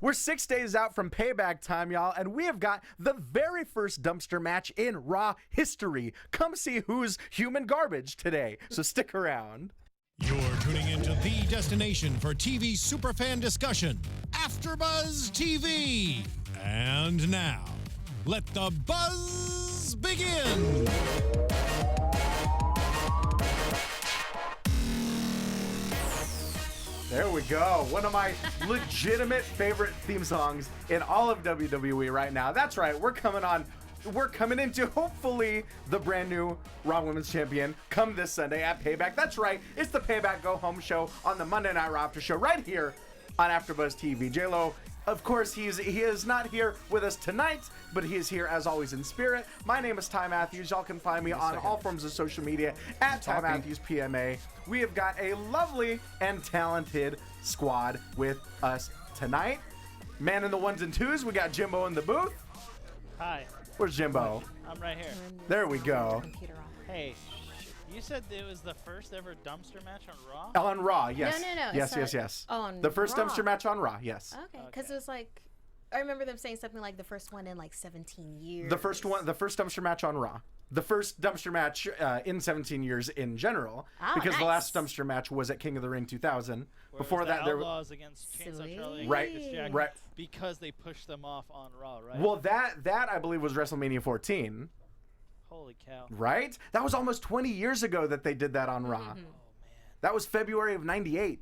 We're 6 days out from Payback time, y'all, and we have got the very first dumpster match in Raw history. Come see who's human garbage today, so stick around. You're tuning into the destination for TV superfan discussion, AFTERBUZZ TV. And now, let the buzz begin. There we go. One of my legitimate favorite theme songs in all of WWE right now. That's right. We're coming into hopefully the brand new Raw Women's Champion come this Sunday at Payback. That's right. It's the Payback Go Home show on the Monday Night RAW After Show right here on AFTERBUZZ TV. J-Lo, of course, he is not here with us tonight, but he is here as always in spirit. My name is Ty Matthews. Y'all can find me on all forms of social media at Ty Matthews PMA. We have got a lovely and talented squad with us tonight. Man in the ones and twos, we got Jimbo in the booth. Hi. Where's Jimbo? I'm right here. There we go. Hey, you said it was the first ever dumpster match on Raw? On Raw, yes. No. Yes. On the first Raw. dumpster match on Raw, yes. Okay, because it was like, I remember them saying something like the first one in like 17 years. The first dumpster match on Raw. The first dumpster match in 17 years in general, because the last dumpster match was at King of the Ring 2000. Where Before was that, the there Outlaws against Chainsaw Charlie and Right, Cactus Jack, right. because they pushed them off on Raw, right? Well, that I believe was WrestleMania 14. Holy cow. Right? That was almost 20 years ago that they did that on Raw. Oh, man. That was February of 98.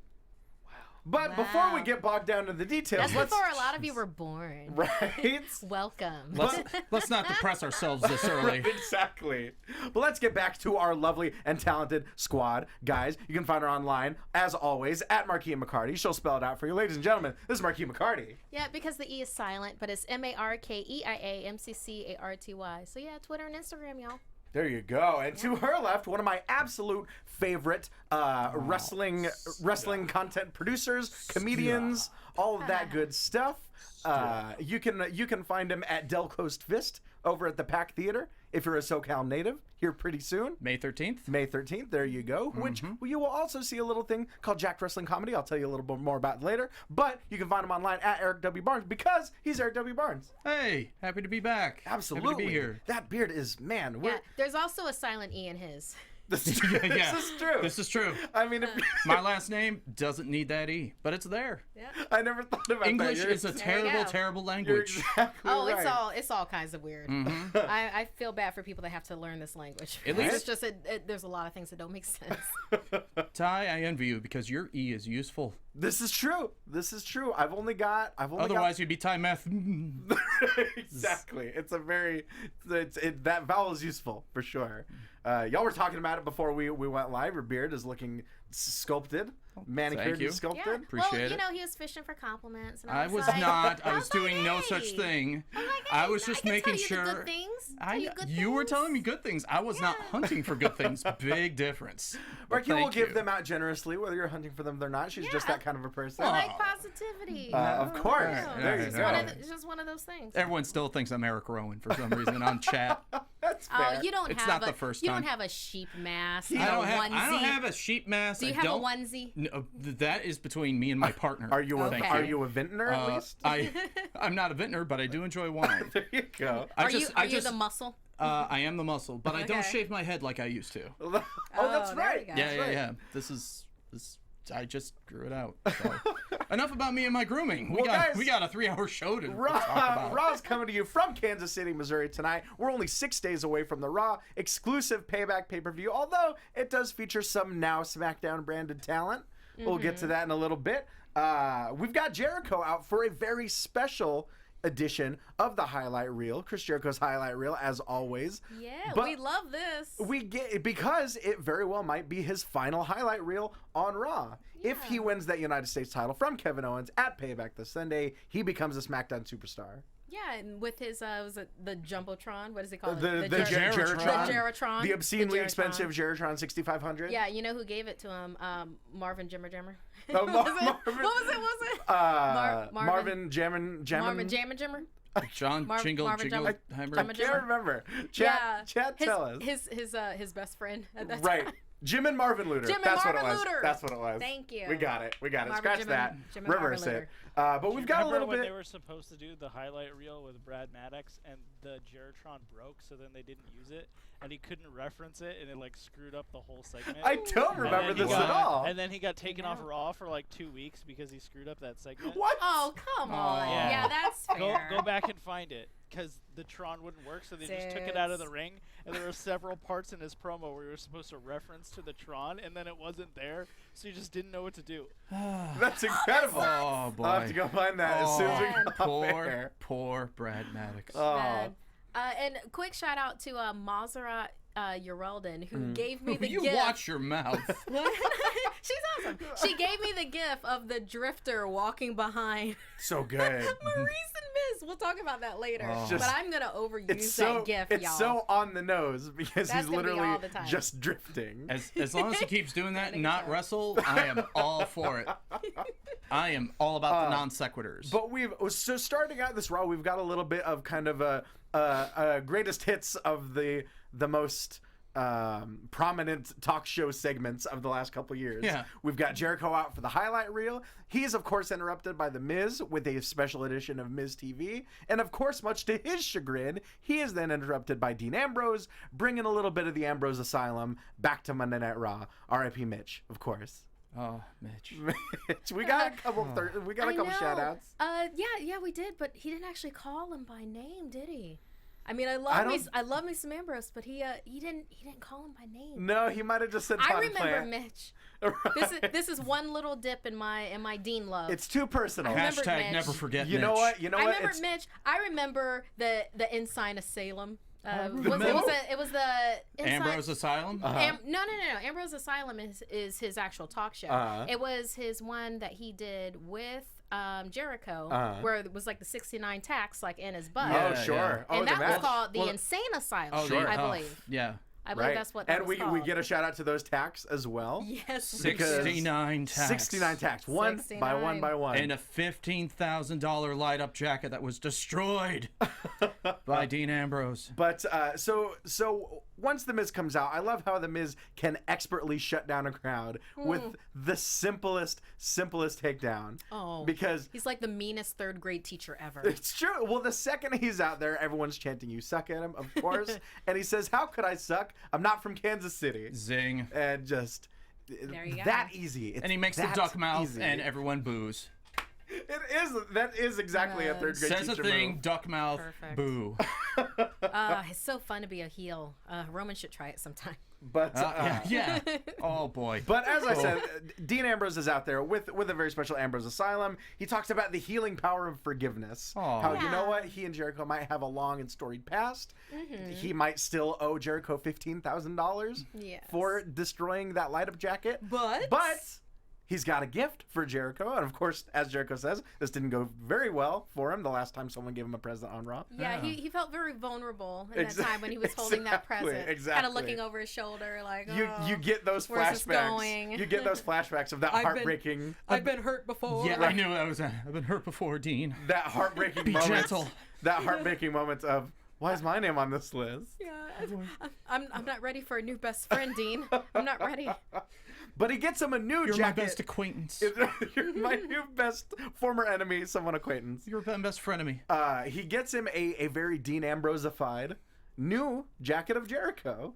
But before we get bogged down to the details, that's before a lot of you were born. Right? Welcome. Let's not depress ourselves this early. Right, exactly. But let's get back to our lovely and talented squad. Guys, you can find her online, as always, at Markeia McCarty. She'll spell it out for you. Ladies and gentlemen, this is Markeia McCarty. Yeah, because the E is silent, but it's MarkeiaMcCarty. So yeah, Twitter and Instagram, y'all. There you go. And to her left, one of my absolute favorite wrestling content producers, comedians, all of that good stuff. You can find him at Del Coast Fist over at the Pack Theater if you're a SoCal native here pretty soon. May 13th. May 13th, there you go. Which you will also see a little thing called Jacked Wrestling Comedy. I'll tell you a little bit more about it later. But you can find him online at Erik W. Barnes because he's Erik W. Barnes. Hey, happy to be back. Absolutely. Happy to be here. That beard is, man. Yeah, there's also a silent E in his. This is true. Yeah. This is true. This is true. I mean, My last name doesn't need that E, but it's there. Yeah. I never thought about English that. is a terrible You're language. exactly Oh, right. it's all kinds of weird. I feel bad for people that have to learn this language. At least- it's just there's a lot of things that don't make sense. Ty, I envy you because your E is useful. This is true. This is true. I've only got. Otherwise, you'd be Ty Meth. Exactly. It's a very. That vowel is useful for sure. Y'all were talking about it before we went live. Your beard is looking sculpted, manicured you. and sculpted. Yeah. Appreciate well, it. you know, he was fishing for compliments. And I was like, not. I was like, doing no hey. such thing. I'm like, I hey, was just I can making tell you sure. the good things. Tell you good You were things. telling me good things. I was not hunting for good things. Big difference. But Markeia will thank give you. them out generously, whether you're hunting for them or not. She's just that kind of a person. I like positivity. Of course. Right, There right, you right. go. It's just one of those things. Everyone still thinks I'm Eric Rowan for some reason on chat. That's fair. Oh, you don't It's have not the first you time. don't have a sheep mask. I don't onesie. have a sheep mask. Do you I have don't, a onesie? No, that is between me and my partner. Are you a Okay. Are you a vintner at least? I'm not a vintner, but I do enjoy wine. There you go. Are you the muscle? I am the muscle, but I don't Okay. shave my head like I used to. Oh, that's there right. you go. Yeah. This. I just grew it out. So. Enough about me and my grooming. We Well, guys, got a 3-hour show to talk about. Raw's coming to you from Kansas City, Missouri tonight. We're only 6 days away from the Raw exclusive Payback pay-per-view, although it does feature some now SmackDown branded talent. We'll get to that in a little bit. We've got Jericho out for a very special edition of the highlight reel, Chris Jericho's highlight reel, as always. Yeah, But we love this. we get because it very well might be his final highlight reel on Raw. If he wins that United States title from Kevin Owens at Payback this Sunday, he becomes a SmackDown superstar. Yeah, and with his was it the Jumbotron? What is it called? The Geritron. The Geritron. The obscenely Geritron. expensive Geritron 6500. Yeah, you know who gave it to him? Marvin Jimmer Jammer. Oh, What was it? Marvin Jammin. Marvin Jammer Jimmer. John Marvin Jingle Jammer. I can't remember. Chat, tell us. His best friend at that Right. time. Jim and Marvin Luter. Jim and That's Marvin what it was. Luter. That's what it was. Thank you. We got it. We got it. Marvin, Scratch Jim that. and- Jim and Reverse Marvin it. But we've got a little when bit. they were supposed to do the highlight reel with Brad Maddox and the Jeritron broke, so then they didn't use it, and he couldn't reference it, and it like screwed up the whole segment. I don't remember this at all. And then he got taken off Raw for like 2 weeks because he screwed up that segment. What? Oh, come on. Yeah. Yeah, that's fair. Go back and find it, because the Tron wouldn't work, so they just took it out of the ring, and there were several parts in his promo where he was supposed to reference to the Tron, and then it wasn't there, so you just didn't know what to do. That's incredible. Oh boy. I'll have to go find that as soon as we get off air. Poor Brad Maddox. Oh. Bad. And quick shout out to Maserat Urelden, who gave me the You gift. watch your mouth. She's awesome. She gave me the gift of the drifter walking behind So good. Maurice and Miz. We'll talk about that later. Oh. But I'm gonna overuse It's so that gift, it's y'all. so on the nose because That's he's gonna be literally all the time. just drifting. As long as he keeps doing that and not wrestle, I am all for it. I am all about the non sequiturs. But so starting out this Raw, we've got a little bit of kind of a greatest hits of the most prominent talk show segments of the last couple years. Yeah. We've got Jericho out for the highlight reel. He is, of course, interrupted by The Miz with a special edition of Miz TV. And, of course, much to his chagrin, he is then interrupted by Dean Ambrose, bringing a little bit of the Ambrose Asylum back to Monday Night Raw. R.I.P. Mitch, of course. Oh, Mitch. Mitch, we got a couple shout outs. Yeah, we did, but he didn't actually call him by name, did he? I mean, I love me some Ambrose, but he didn't call him by name. No, he might have just said I Pot remember Plant. Mitch. Right. This is one little dip in my Dean love. It's too personal. I remember Hashtag Mitch. never forget You Mitch. know what? I remember Mitch. I remember the Ensign of Salem. It was the Ensign, Ambrose Asylum? No. Ambrose Asylum is his actual talk show. It was his one that he did with Jericho, where it was like the 69 tacks like in his butt. Oh, Yeah, sure. yeah. Oh, And the that was match. called the Insane Asylum, Oh, Sure. I oh, believe. Yeah. I believe Right. that's what that And was we called. get a shout out to those tacks as well. Yes. Because 69 tacks. 69 tacks. One by one by one. And a $15,000 light up jacket that was destroyed by Dean Ambrose. But so once The Miz comes out, I love how The Miz can expertly shut down a crowd with the simplest takedown. Oh, because he's like the meanest third grade teacher ever. it's true. Well, the second he's out there, everyone's chanting, "You suck" at him, of course. And he says, "How could I suck? I'm not from Kansas City." Zing. And just There you go. that easy. It's And he makes the that duck mouth easy. and everyone boos. That is exactly a third grade Says a teacher thing, move. duck mouth, Perfect. boo. It's so fun to be a heel. Roman should try it sometime. But Yeah. Oh boy. But as I said, Dean Ambrose is out there with a very special Ambrose Asylum. He talks about the healing power of forgiveness. Aw. How, you know Yeah. what? He and Jericho might have a long and storied past. He might still owe Jericho $15,000 Yes. for destroying that light up jacket. But he's got a gift for Jericho. And of course, as Jericho says, this didn't go very well for him the last time someone gave him a present on Raw. yeah, he felt very vulnerable in that time when he was holding that Exactly, present. exactly. Kind of looking over his shoulder like, oh, You get those where's this flashbacks. going? You get those flashbacks of that heartbreaking I've been hurt before. Yeah, I knew that was. I've been hurt before, Dean. that heartbreaking Be moment. gentle. That heartbreaking moment of, why is my name on this list? Yeah, I'm not ready for a new best friend, Dean. I'm not ready. But he gets him a new You're my jacket. best acquaintance. You're my new best former enemy, someone acquaintance. You're my best frenemy. He gets him a very Dean Ambrose-ified new jacket of Jericho.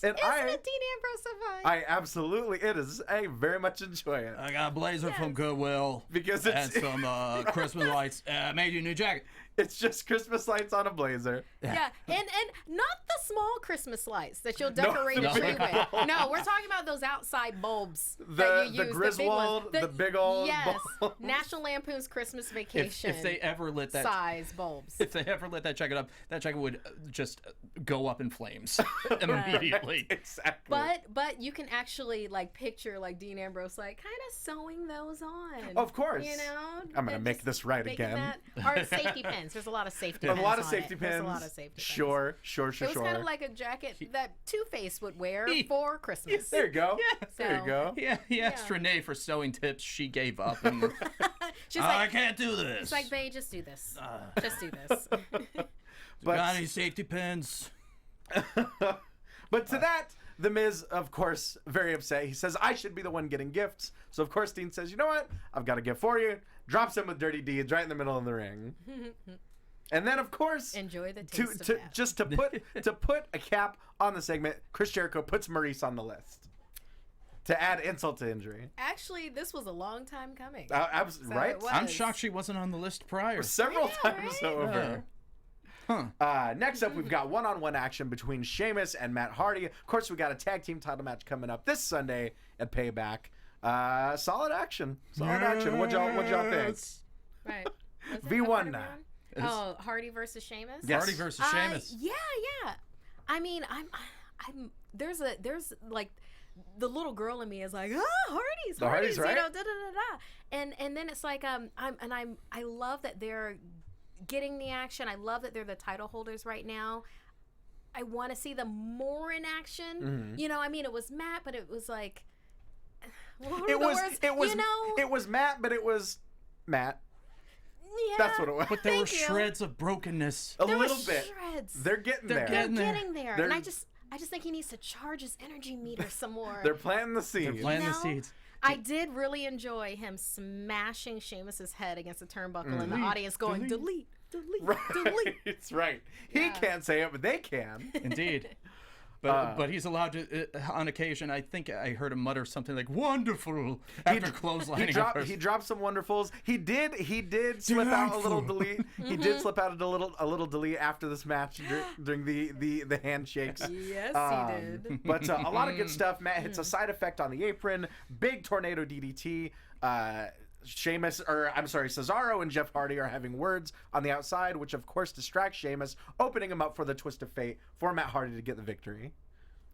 Isn't And it? Isn't it Dean Ambrose? I absolutely, it is. I very much enjoy it. I got a blazer from Goodwill. Because and it's some Christmas lights. Made you a new jacket. it's just Christmas lights on a blazer. Yeah, and not the small Christmas lights that you'll decorate a tree with. No, we're talking about those outside bulbs that you use. Griswold, the the big old yes, bulbs. National Lampoon's Christmas Vacation. If they ever lit that size bulbs. If they ever lit that jacket up, that jacket would just go up in flames immediately. Exactly. But you can actually like picture like Dean Ambrose like kind of sewing those on. Of course. You know, I'm gonna and make just this right making again. Or safety pins. There's a lot of safety A pins. lot of on safety it. pins. There's a lot of safety pins. Sure. It was kind of like a jacket that Two-Face would wear for Christmas. There you go. Yeah. There you So- go. Yeah, he asked Renee for sewing tips. She gave up. And, She's I like, can't do this. it's like, babe, just do this. Just do this. But got any safety pins? But to that, The Miz, of course, very upset. He says, I should be the one getting gifts. So, of course, Dean says, you know what? I've got a gift for you. Drops him with dirty deeds right in the middle of the ring. And then, of course, enjoy the taste of that. Just to put a cap on the segment, Chris Jericho puts Maurice on the list to add insult to injury. Actually, this was a long time coming. Right? I'm shocked she wasn't on the list prior. Several times over. Huh. Next up, we've got one-on-one action between Sheamus and Matt Hardy. Of course, we got a tag team title match coming up this Sunday at Payback. Solid action. What y'all think? Right. V1 now. Oh, Hardy versus Sheamus? Yes. Hardy versus Sheamus. Yeah. I mean, I'm there's like the little girl in me is like, Hardy's, right? You know, and then it's like I love that they're getting the action. I love that they're the title holders right now. I want to see them more in action. Mm-hmm. You know, I mean, it was Matt, but it was like, It was Matt, but it was Matt. Yeah, That's what it was. But there were shreds of brokenness. A little bit. Shreds. They're getting there. They're getting there. And I just think he needs to charge his energy meter some more. They're planting the seeds. They're planting the seeds. I did really enjoy him smashing Sheamus's head against the turnbuckle and the audience going, delete. Right. It's right. He can't say it, but they can. Indeed. But he's allowed to, on occasion, I think I heard him mutter something like, wonderful, after clotheslining. He dropped some wonderfuls. He did slip out a little delete. He did slip out a little delete after this match during the handshakes. Yes, he did. But a lot of good stuff. Matt hits a side effect on the apron. Big tornado DDT. Cesaro and Jeff Hardy are having words on the outside, which of course distracts Sheamus, opening him up for the twist of fate for Matt Hardy to get the victory.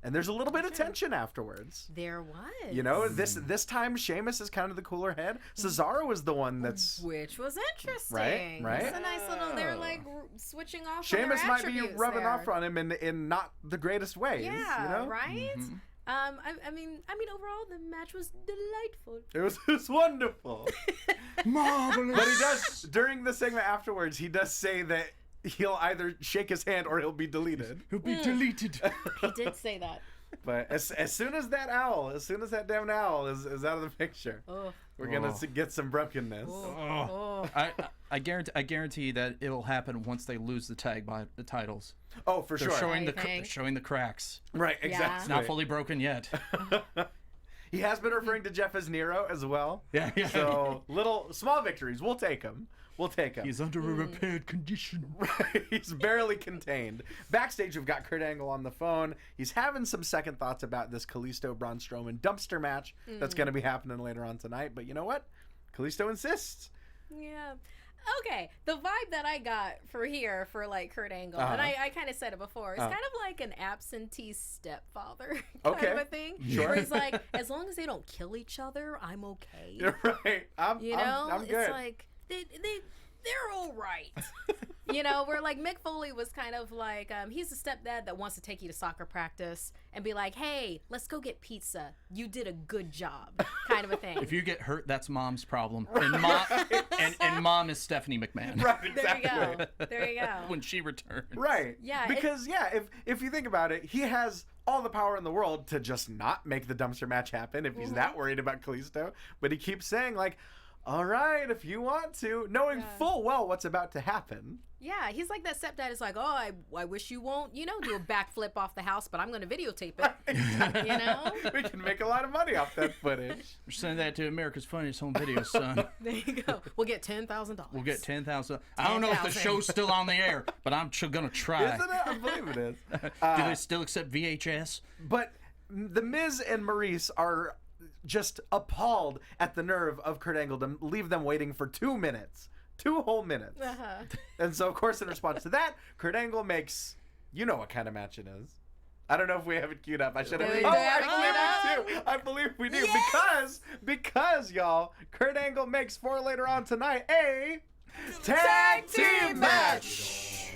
And there's a little bit of tension afterwards. There was. You know, this time Sheamus is kind of the cooler head. Cesaro is the one that's... Which was interesting. Right? It's a nice little... They're like switching off Sheamus on their might be attributes rubbing there. off on him in not the greatest ways. Yeah, you know? right? I mean, overall, the match was delightful. It was wonderful. Marvelous. But he does, during the segment afterwards, he does say that he'll either shake his hand or he'll be deleted. He'll be deleted. He did say that. But as soon as that damn owl is out of the picture, we're going to get some brokenness. I guarantee that it'll happen once they lose the titles. Oh, for They're sure. showing the cracks. Right, exactly. It's not fully broken yet. He has been referring to Jeff as Nero as well. Yeah. So small victories. We'll take them. He's under a repaired condition. Right. He's barely contained. Backstage, we've got Kurt Angle on the phone. He's having some second thoughts about this Kalisto Braun Strowman dumpster match that's going to be happening later on tonight. But you know what? Kalisto insists. Yeah. Okay, the vibe that I got for like Kurt Angle, and I kind of said it before, it's kind of like an absentee stepfather kind of a thing. Sure. Where he's like, as long as they don't kill each other, I'm okay. You're right. I'm good. It's like they're all right. You know, where like Mick Foley was kind of like, he's a stepdad that wants to take you to soccer practice and be like, hey, let's go get pizza. You did a good job, kind of a thing. If you get hurt, that's mom's problem. And mom is Stephanie McMahon. Right, exactly. There you go. When she returns. Right. Yeah. Because, if you think about it, he has all the power in the world to just not make the dumpster match happen if he's that worried about Kalisto. But he keeps saying, like, all right, if you want to, knowing full well what's about to happen. Yeah, he's like that stepdad is like, oh, I wish you won't, do a backflip off the house, but I'm going to videotape it. You know? We can make a lot of money off that footage. Send that to America's Funniest Home Videos, son. There you go. We'll get $10,000. We'll get $10,000. I don't know if the show's still on the air, but I'm going to try. Isn't it? I believe it is. Do they still accept VHS? But The Miz and Maurice are just appalled at the nerve of Kurt Angle to leave them waiting for 2 minutes. 2 whole minutes. And so, of course, in response to that, Kurt Angle makes, you know what kind of match it is. I don't know if we have it queued up. I should have. I believe we do. Yes! Because, y'all, Kurt Angle makes for later on tonight a tag team match.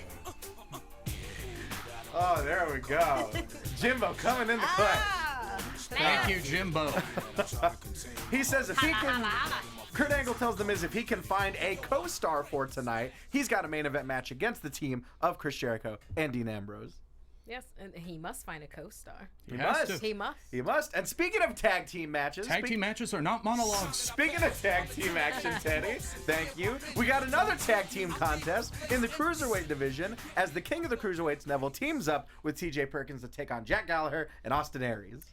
Oh, there we go. Jimbo coming into play. Thank you, Jimbo. He says if he can... Kurt Angle tells The Miz if he can find a co-star for tonight, he's got a main event match against the team of Chris Jericho and Dean Ambrose. Yes, and he must find a co-star. He must. He must. He must. And speaking of tag team matches, Tag team matches are not monologues. Speaking of tag team action, Teddy, thank you. We got another tag team contest in the Cruiserweight division as the king of the Cruiserweights, Neville, teams up with T.J. Perkins to take on Jack Gallagher and Austin Aries.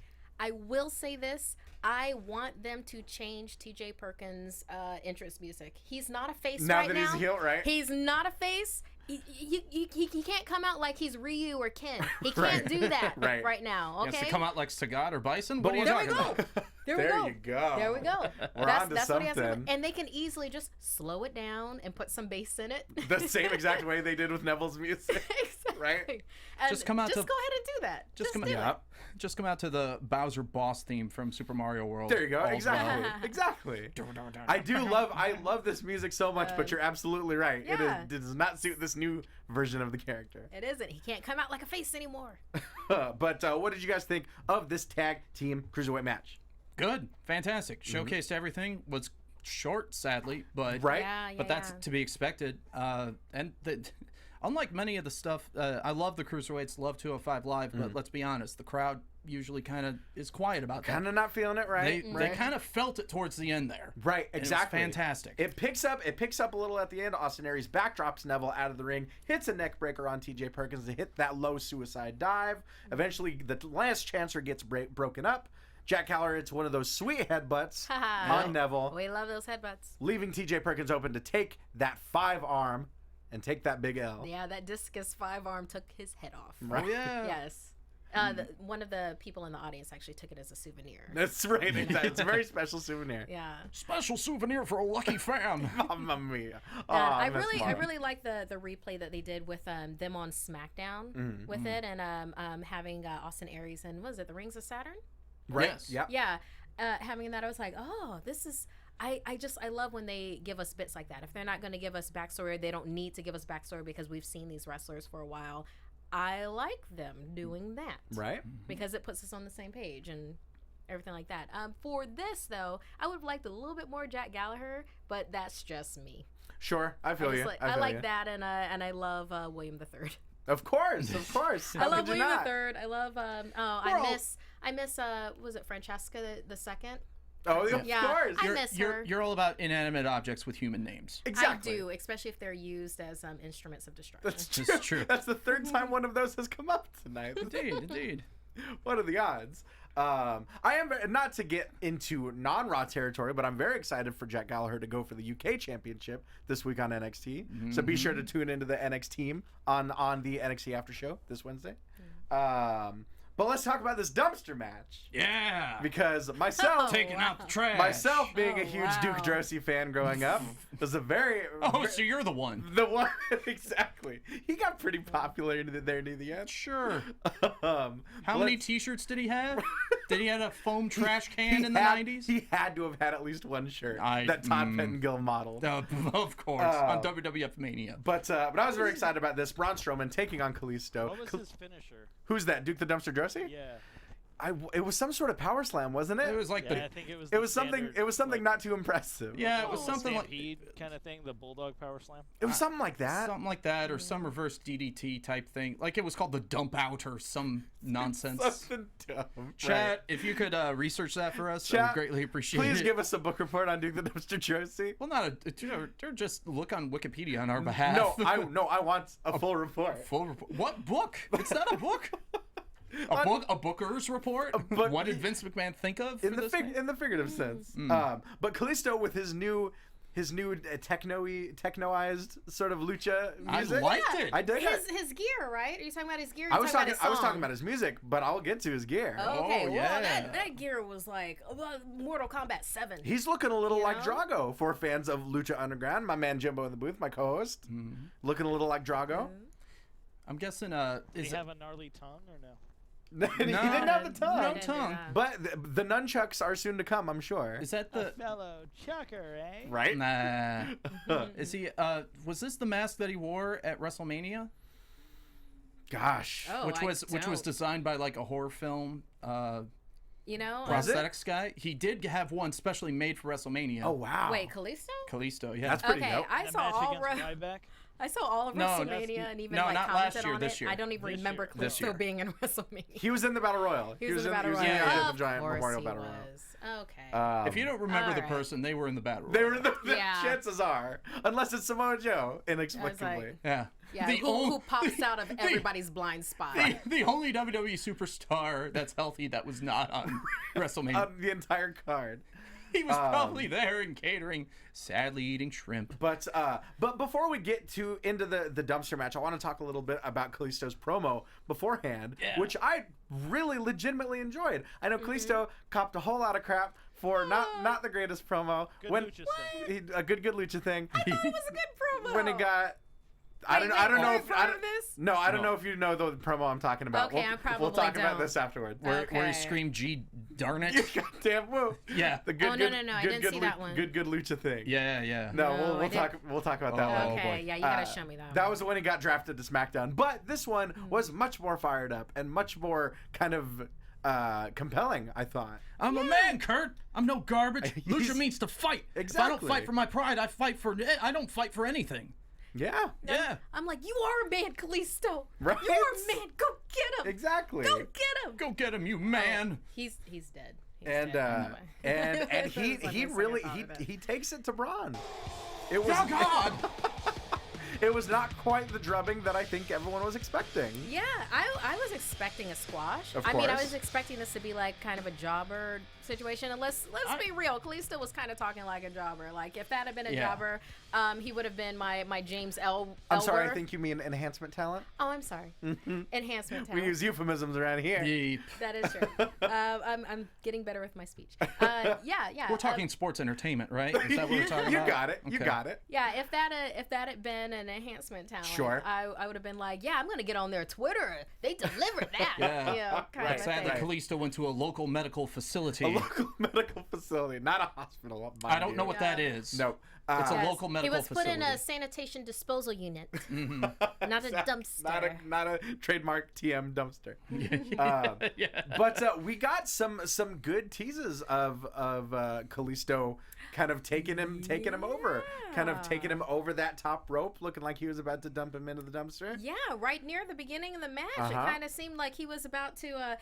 I will say this. I want them to change T.J. Perkins' entrance music. He's not a face Now right that now. he's heel, right? He's not a face. He can't come out like he's Ryu or Ken. He can't do that right now. He Okay. has to come out like Sagat or Bison. What are you there we talking go. about? There we There go. you go. There we go. We're that's onto that's what he has to do. something. And they can easily just slow it down and put some bass in it. The same exact way they did with Neville's music. Exactly. Right? And Just come out Just to- go ahead and do that. Just come do out. it. Just come out to the Bowser Boss theme from Super Mario World. There you go. All's Exactly. well. Exactly. I love this music so much, but you're absolutely right. yeah. It does not suit this new version of the character. It isn't. He can't come out like a face anymore. But what did you guys think of this tag team cruiserweight match? Good, fantastic. Showcased everything. Was short, sadly, but Right? but that's to be expected. Unlike many of the stuff, I love the Cruiserweights, love 205 Live, but let's be honest, the crowd usually kind of is quiet about that. Kind of not feeling it, right? They kind of felt it towards the end there. Right, And exactly. It was fantastic. It picks up a little at the end. Austin Aries backdrops Neville out of the ring, hits a neck breaker on TJ Perkins to hit that low suicide dive. Eventually, the last chancer gets broken up. Jack Gallagher hits one of those sweet headbutts on Neville, We love those headbutts. leaving TJ Perkins open to take that 5-arm and take that big L. Yeah, that discus 5-arm took his head off. Right? Oh, yeah. Yes. One of the people in the audience actually took it as a souvenir. That's right. Exactly. It's a very special souvenir. Yeah. Special souvenir for a lucky fan. Mamma mia. I Miss Mara. really like the replay that they did with them on SmackDown with it, and having Austin Aries and was it the Rings of Saturn? Right. Yes. Yep. Yeah, having that, I was like, oh, this is. I love when they give us bits like that. If they're not going to give us backstory, they don't need to give us backstory because we've seen these wrestlers for a while. I like them doing that. Right. Because it puts us on the same page and everything like that. For this though, I would have liked a little bit more Jack Gallagher, but that's just me. I feel you. I like that, and I love William III. Of course, of course. I How love could you William not? III. I love I miss was it Francesca the second? Oh, of Yeah, course. I miss her. You're all about inanimate objects with human names. Exactly. I do, especially if they're used as instruments of destruction. That's true. It's true. That's the third time one of those has come up tonight. Indeed. What are the odds? I am not to get into non-Raw territory, but I'm very excited for Jack Gallagher to go for the UK Championship this week on NXT. So be sure to tune into the NXT team on the NXT After Show this Wednesday. But let's talk about this dumpster match Yeah. because myself, Taking out the trash. myself being a huge wow. Duke Drosy fan growing up, was a very Oh, so you're the one. the one exactly. He got pretty popular there near the end. Sure. How How many T-shirts did he have? Did he have a foam trash can in the 90s? He had to have had at least one shirt I- that Todd Pettengill modeled. Of course, on WWF Mania. But I was very excited about this. Braun Strowman taking on Kalisto. What was his finisher? Who's that? Duke the Dumpster Drosy? Yeah. It was some sort of power slam, wasn't it? It was like Yeah, I the think it was. It was something. It was something not too impressive. yeah, it was something like Stampede kind of thing, the Bulldog Power Slam. It was something like that. or some reverse DDT type thing. Like it was called the dump out or some nonsense. Something dumb. Chat, if you could research that for us, I Chat, would greatly appreciate Please it. give us a book report on Duke the Dumpster Drosy. Well, they're just look on Wikipedia on our behalf. No, I want a full report. Full report. What book? It's not a book. A Booker's report. book- What did Vince McMahon think of in for the this man? in the figurative sense. But Kalisto with his new technoized sort of lucha I music. liked it. I dig it. his gear, right? Are you talking about his gear? Or I you was talking talking about his music, but I'll get to his gear. Okay, Oh, well, yeah. that gear was like Mortal Kombat 7. He's looking a little You like know? Drago for fans of Lucha Underground. My man Jimbo in the booth, my co-host, looking a little like Drago. I'm guessing. Did Is he have a gnarly tongue or no? he didn't have the tongue. No tongue. But the nunchucks are soon to come, I'm sure. Is that the? Fellow chucker, eh? Right? Nah. Is he? Was this the mask that he wore at WrestleMania? Gosh. Oh, which I was don't. designed by like a horror film You know? Was it? prosthetics guy. He did have one specially made for WrestleMania. Oh wow. Wait, Kalisto? Kalisto, yeah. That's pretty Okay, dope. I In a saw match all against road. Ryback? I saw all of WrestleMania and even no, like not commented last year, on this it. year. I don't even This remember year. This year. Kalisto being in WrestleMania. He was in the Battle Royal. He was in the Battle Royal. in the Of giant course Memorial he Battle Royal. was. Okay. If you don't remember the Alright. person, they were in the battle. They were the Yeah. chances are, unless it's Samoa Joe, inexplicably. Yeah. yeah, The who pops out of everybody's blind spot. The only WWE superstar that's healthy that was not on WrestleMania. The entire card. He was probably there in catering, sadly eating shrimp. But before we get into the dumpster match, I want to talk a little bit about Kalisto's promo beforehand, which I really legitimately enjoyed. I know Kalisto copped a whole lot of crap for not the greatest promo. Good lucha stuff. A good lucha thing. I thought it was a good promo. When it got. I don't know you're if part of this? No, I don't know if you know the promo I'm talking about. Okay, I we'll probably talk about don't. this afterward. Where he Okay. screamed, "Gee, darn it!" Goddamn woo. Yeah. The good, Oh, no, I didn't see that one. Good lucha thing. Yeah. No, No, I we'll talk about that one. Okay, yeah, you gotta show me that. That was when he got drafted to SmackDown. But this one was much more fired up and much more kind of compelling, I thought. I'm a man, Curt. I'm no garbage. Lucha means to fight. If I don't Exactly. fight for my pride, I don't fight for anything. Yeah. Yeah. I'm like, you are a man, Kalisto. Right? You are a man. Go get him. Exactly. Go get him. Go get him, you man. He's dead. He's And dead anyway. and he That was like he my really second thought of it. he takes it to Braun. It was Oh God. it was not quite the drubbing that I think everyone was expecting. Yeah, I was expecting a squash. Of I mean, I course. was expecting this to be like kind of a jobber situation. And let's be real, Kalisto was kind of talking like a jobber. Like if that had been a Yeah. jobber, he would have been my James L. I'm sorry, I Elber. think you mean enhancement talent. Oh, I'm sorry. Enhancement We talent. use euphemisms around here. Yeep. That is true. I'm getting better with my speech. Yeah. We're talking sports entertainment, right? Is that what we're talking You about? got it. You Okay. got it. Yeah, if that had been an enhancement talent, Sure. I would have been like, yeah, I'm gonna get on their Twitter. They delivered that. Yeah. You know, kind Right. of Sadly, thing. Kalisto went to a local medical facility. A local medical facility, not a hospital. I don't know mind what that is. you. No. It's a Yes, local medical He was put in a facility. sanitation disposal unit, not a dumpster. Not a trademark TM dumpster. Yeah. But we got some good teases of Kalisto kind of taking him over, kind of taking him over that top rope, looking like he was about to dump him into the dumpster. Yeah, right near the beginning of the match, it kind of seemed like he was about to.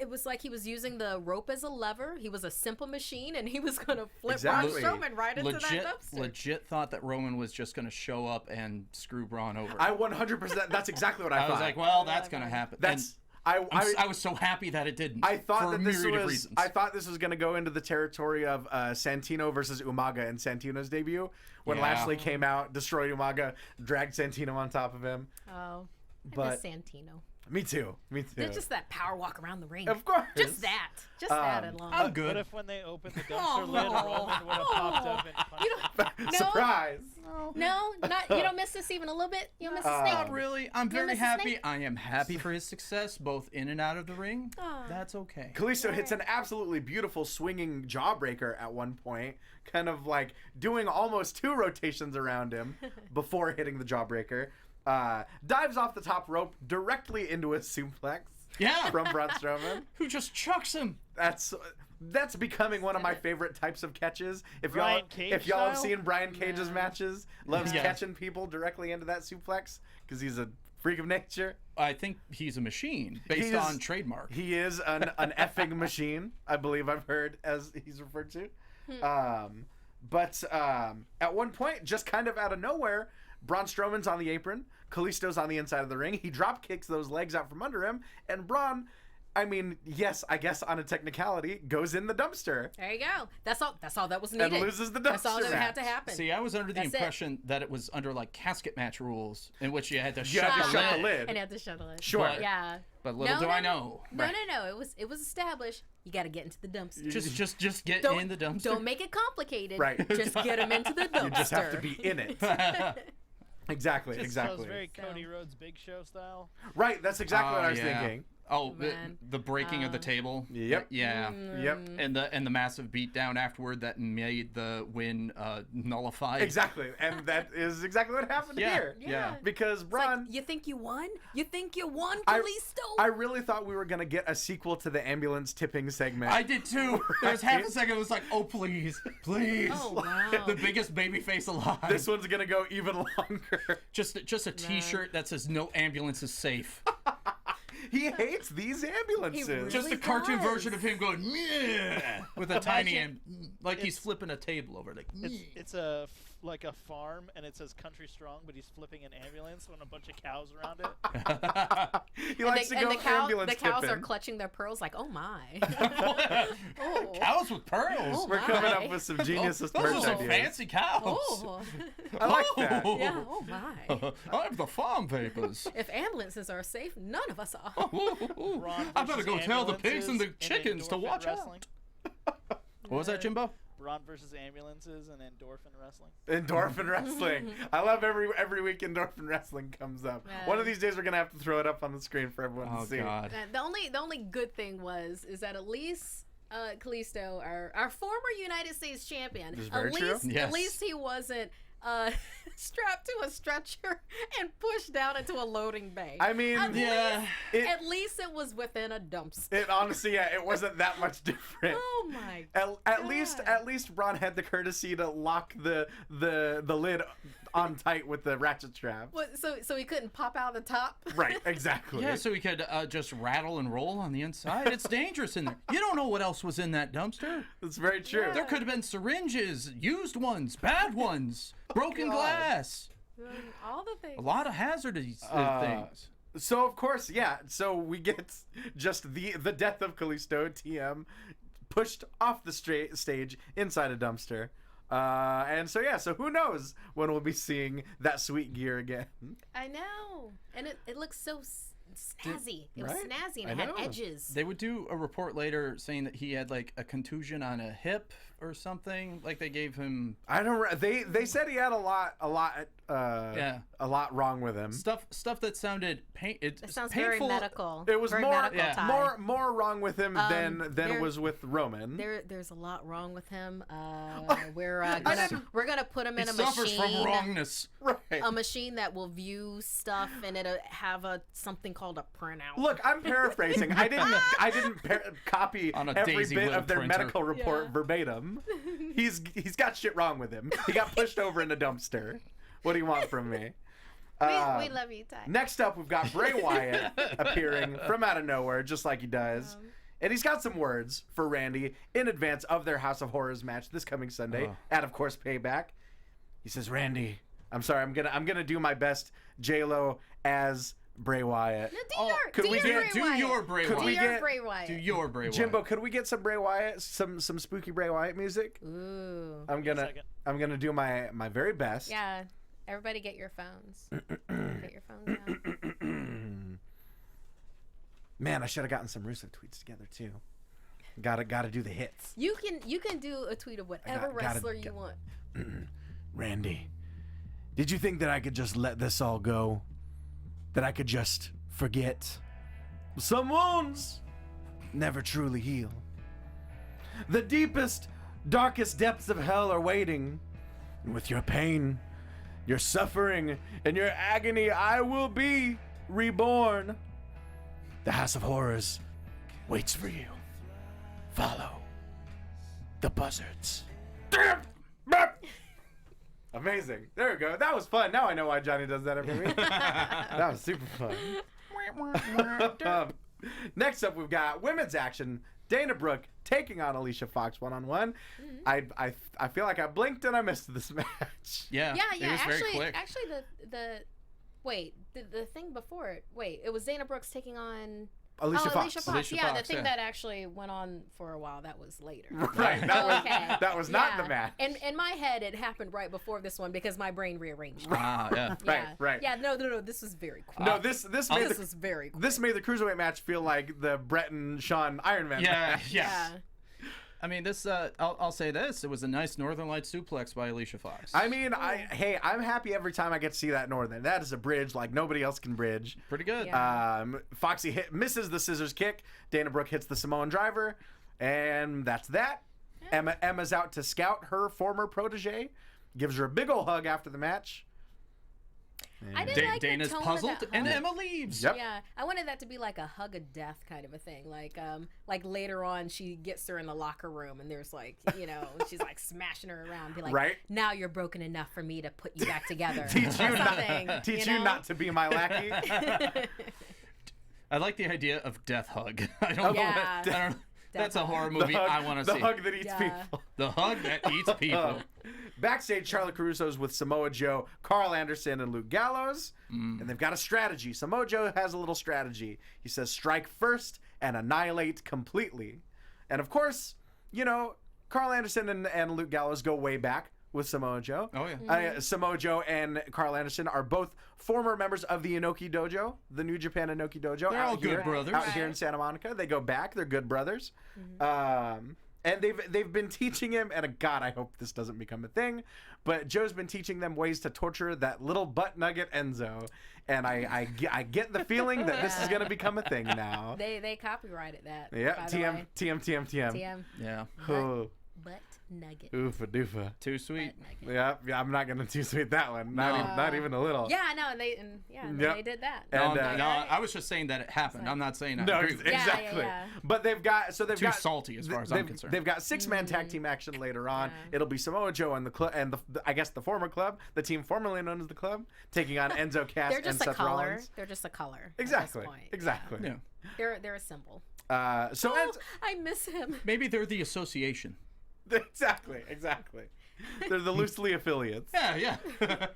It was like he was using the rope as a lever. He was a simple machine, and he was gonna flip Exactly. Braun Strowman right into that dumpster. Legit thought that Roman was just going to show up and screw Braun over. I 100%. That's exactly what I thought. was like, well, that's going to happen. that's. I was so happy that it didn't. I thought for that a this myriad of was. reasons. I thought this was going to go into the territory of Santino versus Umaga in Santino's debut when Yeah. Lashley came out, destroyed Umaga, dragged Santino on top of him. Oh, I But- miss Santino. Me too. Just that power walk around the ring. Of course. Just that. Just that alone. I'm What good. if when they opened the dumpster lid, Roman would have popped up and punched You don't, no, Surprise. No, not you don't miss this even a little bit. You don't miss the snake. Not really. I'm very Mrs. happy. Snake? I am happy for his success, both in and out of the ring. Aw. That's okay. Kalisto hits an absolutely beautiful swinging jawbreaker at one point, kind of like doing almost 2 rotations around him before hitting the jawbreaker. Dives off the top rope directly into a suplex Yeah. from Braun Strowman. Who just chucks him? That's becoming one of my favorite types of catches. If Brian Cage y'all have style? seen Brian Cage's matches, loves Yeah. catching people directly into that suplex because he's a freak of nature. I think he's a machine based He is- on trademark. He is an effing machine, I believe I've heard as he's referred to. But at one point, just kind of out of nowhere, Braun Strowman's on the apron, Kalisto's on the inside of the ring. He drop kicks those legs out from under him, and Braun, I mean, yes, I guess on a technicality, goes in the dumpster There you go. That's all that was needed. and loses the dumpster That's all that match. had to happen. See, I was under the That's it. impression that it was under like casket match rules in which you had to You shut, had to the, shut lid. the lid. And had to shuttle it. Sure. But- Yeah. But little do I know. No. It was established. You got to get into the dumpster. Just get Don't, in the dumpster. Don't make it complicated. Right. Just get him into the dumpster. You just have to be in it. Exactly, Just exactly. feels very Cody Rhodes Big Show style. Right, that's exactly what I was yeah. thinking. Oh, man. the breaking of the table. Yep. Yeah. Yep. And the massive beatdown afterward that made the win nullified. Exactly, and that is exactly what happened here. Yeah. Because It's like, Braun, you think you won? You think you won, I Kalisto? really thought we were gonna get a sequel to the ambulance tipping segment. I did too. There was half a second. It was like, oh please, please. Oh, wow. The biggest baby face alive. This one's gonna go even longer. Just a T-shirt that says "No ambulance is safe." He hates these ambulances. really Just a cartoon does. version of him going "Meh," with a tiny like he's flipping a table over, like. It's like a farm, and it says Country Strong, but he's flipping an ambulance on a bunch of cows around it. He likes to go ambulance the cows are tipping. clutching their pearls like, oh my. Cows with pearls. Oh, We're coming up my. with some genius Those merch are some ideas. fancy cows. Oh. I like that. Yeah, oh my. I have the farm papers. If ambulances are safe, none of us are. Braun I better versus go tell the pigs and the ambulances chickens to endorphin watch wrestling. out. What was that, Jimbo? Braun versus ambulances and endorphin wrestling. Endorphin wrestling. I love every week endorphin wrestling comes up. Yeah. One of these days we're gonna have to throw it up on the screen for everyone Oh to see. God. The only good thing is that at least Kalisto, our former United States champion, This is very true. Yes. at least he wasn't strapped to a stretcher and pushed down into a loading bay. I mean, Yeah. At least it was within a dumpster. It honestly, yeah, it wasn't that much different. Oh my At least Braun had the courtesy to lock the lid on tight with the ratchet strap. What, so he couldn't pop out the top? Right, exactly. Yeah, so we could just rattle and roll on the inside. It's dangerous in there. You don't know what else was in that dumpster. That's very true. Yeah. There could have been syringes, used ones, bad ones, broken glass, All the things. a lot of hazardous things. So of course, yeah. So we get just the death of Kalisto, TM, pushed off the stage inside a dumpster. And so yeah, so who knows when we'll be seeing that sweet gear again. I know. And it looks so snazzy. It was right? snazzy and I it had know. edges. They would do a report later saying that he had like a contusion on a hip or something. Like they gave him I don't. They said he had a lot wrong with him. stuff that sounded It sounds very medical. It was very more medical tie. more wrong with him than there- was with Roman. There's a lot wrong with him. We're gonna put him he in a suffers from machine. wrongness. Right. A machine that will view stuff and it'll have something called a printout. Look, I'm paraphrasing. I didn't copy On a every Daisy bit Wheel of their printer. medical report Yeah. verbatim. He's got shit wrong with him. He got pushed over in a dumpster. What do you want from me? we love you, Ty. Next up, we've got Bray Wyatt appearing from out of nowhere, just like he does. And he's got some words for Randy in advance of their House of Horrors match this coming Sunday at, of course, Payback. He says, "Randy, I'm sorry, I'm gonna do my best J-Lo as Bray Wyatt." No, could we get- Do your Bray Could we Wyatt. get- Bray Wyatt. Do your Bray Wyatt. Jimbo, could we get some Bray Wyatt, some spooky Bray Wyatt music? Ooh. I'm gonna do my very best. Yeah. Everybody get your phones. Get your phones out. Man, I should have gotten some Rusev tweets together too. Gotta do the hits. You can do a tweet of whatever wrestler you want. Randy, did you think that I could just let this all go? That I could just forget? Some wounds never truly heal. The deepest, darkest depths of hell are waiting. And with your pain, your suffering, and your agony, I will be reborn. The House of Horrors waits for you. Follow the buzzards. Amazing. There we go. That was fun. Now I know why Johnny does that every week. That was super fun. Next up, we've got women's action. Dana Brooke taking on Alicia Fox one-on-one. I feel like I blinked and I missed this match. Yeah. Yeah. It was very quick. Actually, the thing before it. Wait, it was Dana Brooks taking on Alicia Fox. Alicia Fox. Alicia Yeah, Fox, the thing yeah. that actually went on for a while. That was later. Right. That was not the match. And in my head, it happened right before this one because my brain rearranged. Ah, yeah. Right. Yeah. No. This was very quick. No, this made This was very quick. this made the Cruiserweight match feel like the Brett and Shawn Iron Man Yeah, match. yeah. I mean, this. I'll say this: it was a nice Northern Light suplex by Alicia Fox. I mean, I'm happy every time I get to see that Northern. That is a bridge like nobody else can bridge. Pretty good. Yeah. Foxy misses the scissors kick. Dana Brooke hits the Samoan driver, and that's that. Emma's out to scout her former protege. Gives her a big ol' hug after the match. I did like Dana's the tone puzzled, of that and hug. Emma leaves. Yep. Yeah, I wanted that to be like a hug of death kind of a thing. Like later on, she gets her in the locker room, and there's like, she's like smashing her around, be like, Right. now you're broken enough for me to put you back together. Teach you Something, not to be my lackey. I like the idea of death hug. I don't know. Yeah. I don't, that's a horror movie hug, I want to see. The hug that eats Yeah. people. The hug that eats people. Backstage, Charlotte Caruso's with Samoa Joe, Carl Anderson, and Luke Gallows. And they've got a strategy. Samoa Joe has a little strategy. He says, strike first and annihilate completely. And of course, Carl Anderson and Luke Gallows go way back with Samoa Joe. Oh, yeah. Samoa Joe and Carl Anderson are both former members of the Inoki Dojo, the New Japan Inoki Dojo. They're all good brothers. Out here in Santa Monica. They go back. They're good brothers. And they've been teaching him, and God, I hope this doesn't become a thing, but Joe's been teaching them ways to torture that little butt nugget Enzo. And I get the feeling that this is going to become a thing now. They copyrighted that. Yeah, by the TM, way. TM, TM, TM. TM. Yeah. Oh, Butt nugget. oofa doofa. Too sweet. Butt nugget. Yeah, I'm not going to too sweet that one. Not even a little. Yeah, I know, and they did that. And, No, I was just saying that it happened. I'm not saying I No, agree with you. exactly. Yeah. But they've got Too got salty as far as I'm concerned. They've got 6-man tag team action later on. It'll be Samoa Joe and the club and I guess the former club, the team formerly known as the club, taking on Enzo Cass They're and just a Seth color. Rollins. They're just a color. Exactly. At this point. Exactly. Yeah. They're a symbol. So Oh, I miss him. Maybe they're the association. exactly. They're the loosely affiliates. Yeah.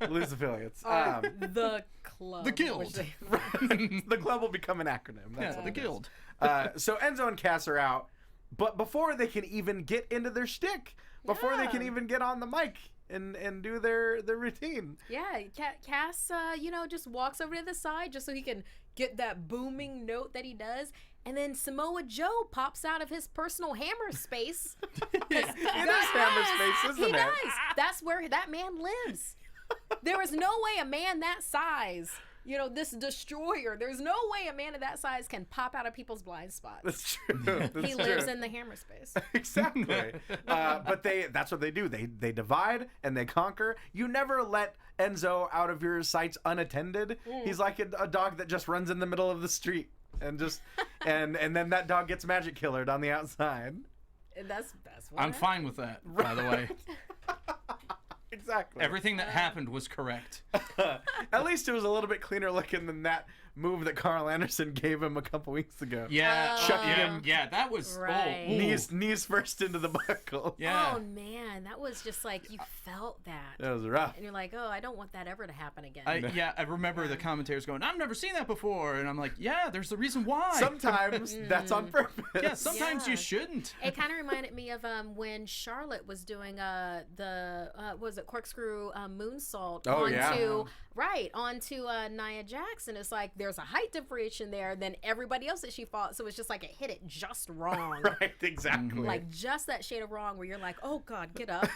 Loose affiliates. The club. The guild. which they- The club will become an acronym. That's Yeah, what the it is. guild. So Enzo and Cass are out, but before they can even get into their shtick, before they can Yeah. even get on the mic and do their routine. Yeah, Cass, just walks over to the side just so he can get that booming note that he does. And then Samoa Joe pops out of his personal hammer space. It is hammer space, isn't He it? does. That's where that man lives. There is no way a man that size, this destroyer, there's no way a man of that size can pop out of people's blind spots. That's true. That's He lives true. in the hammer space. Exactly. But that's what they do. They divide and they conquer. You never let Enzo out of your sights unattended. He's like a dog that just runs in the middle of the street and just and then that dog gets magic killered on the outside. And that's what I'm fine with that, by the way. Exactly. Everything that happened was correct. At least it was a little bit cleaner looking than that move that Carl Anderson gave him a couple weeks ago. Yeah. Chucking him Yeah, that was Right. ooh. knees first into the buckle. Yeah. Oh man, that was just like you felt that. That was rough. And you're like, oh, I don't want that ever to happen again. I remember the commentators going, I've never seen that before. And I'm like, yeah, there's a reason why. Sometimes that's on purpose. Yeah, sometimes Yeah. you shouldn't. It kind of reminded me of when Charlotte was doing was it corkscrew moonsault Oh, onto Nia Jackson. It's like there's a height differentiation there than everybody else that she fought, so it's just like it hit it just wrong. Right, exactly. Like just that shade of wrong where you're like, oh God, get up,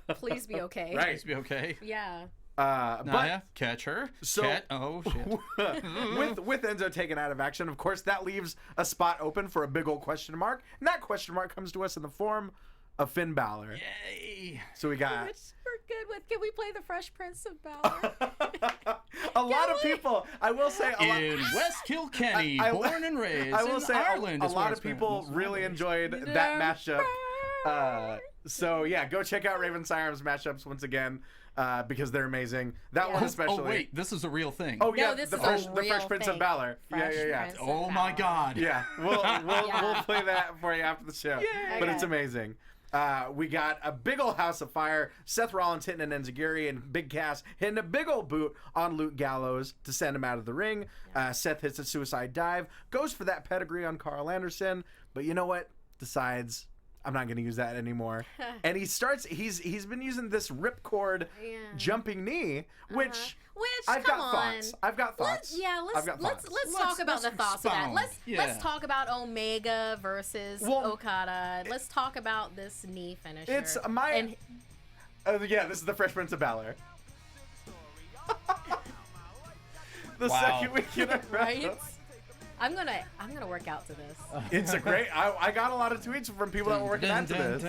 please be okay. Right. Please be okay. Yeah. Naya, catch her. So- Oh, shit. with Enzo taken out of action, of course, that leaves a spot open for a big old question mark. And that question mark comes to us in the form of Finn Balor. Yay. So we got Which we're good with. Can we play the Fresh Prince of Bel-Air? a lot of people. I will say a lot. In West Kilkenny, I- born and raised I will in say Ireland. a is lot where of it's been. people really enjoyed that mashup. So yeah, go check out Raven Sire's mashups once again because they're amazing. That one especially. Oh, wait, this is a real thing. Oh yeah, No, this the is a fresh real Prince of thing. Balor. Fresh Yeah. Prince. Oh, my God. Yeah, we'll play that for you after the show. Yay. But it's Okay. amazing. We got a big old house of fire. Seth Rollins hitting an enziguri and Big Cass hitting a big old boot on Luke Gallows to send him out of the ring. Seth hits a suicide dive, goes for that pedigree on Carl Anderson, but you know what? Decides, I'm not going to use that anymore. And he's been using this ripcord jumping knee, which I've got thoughts. I've got thoughts. Let's talk about the thoughts of that. Let's talk about Omega versus Okada. Let's talk about this knee finisher. It's this is the Fresh Prince of Bel-Air. The second week in a row. Right? I'm gonna work out to this. It's a great. I got a lot of tweets from people that were working out to this.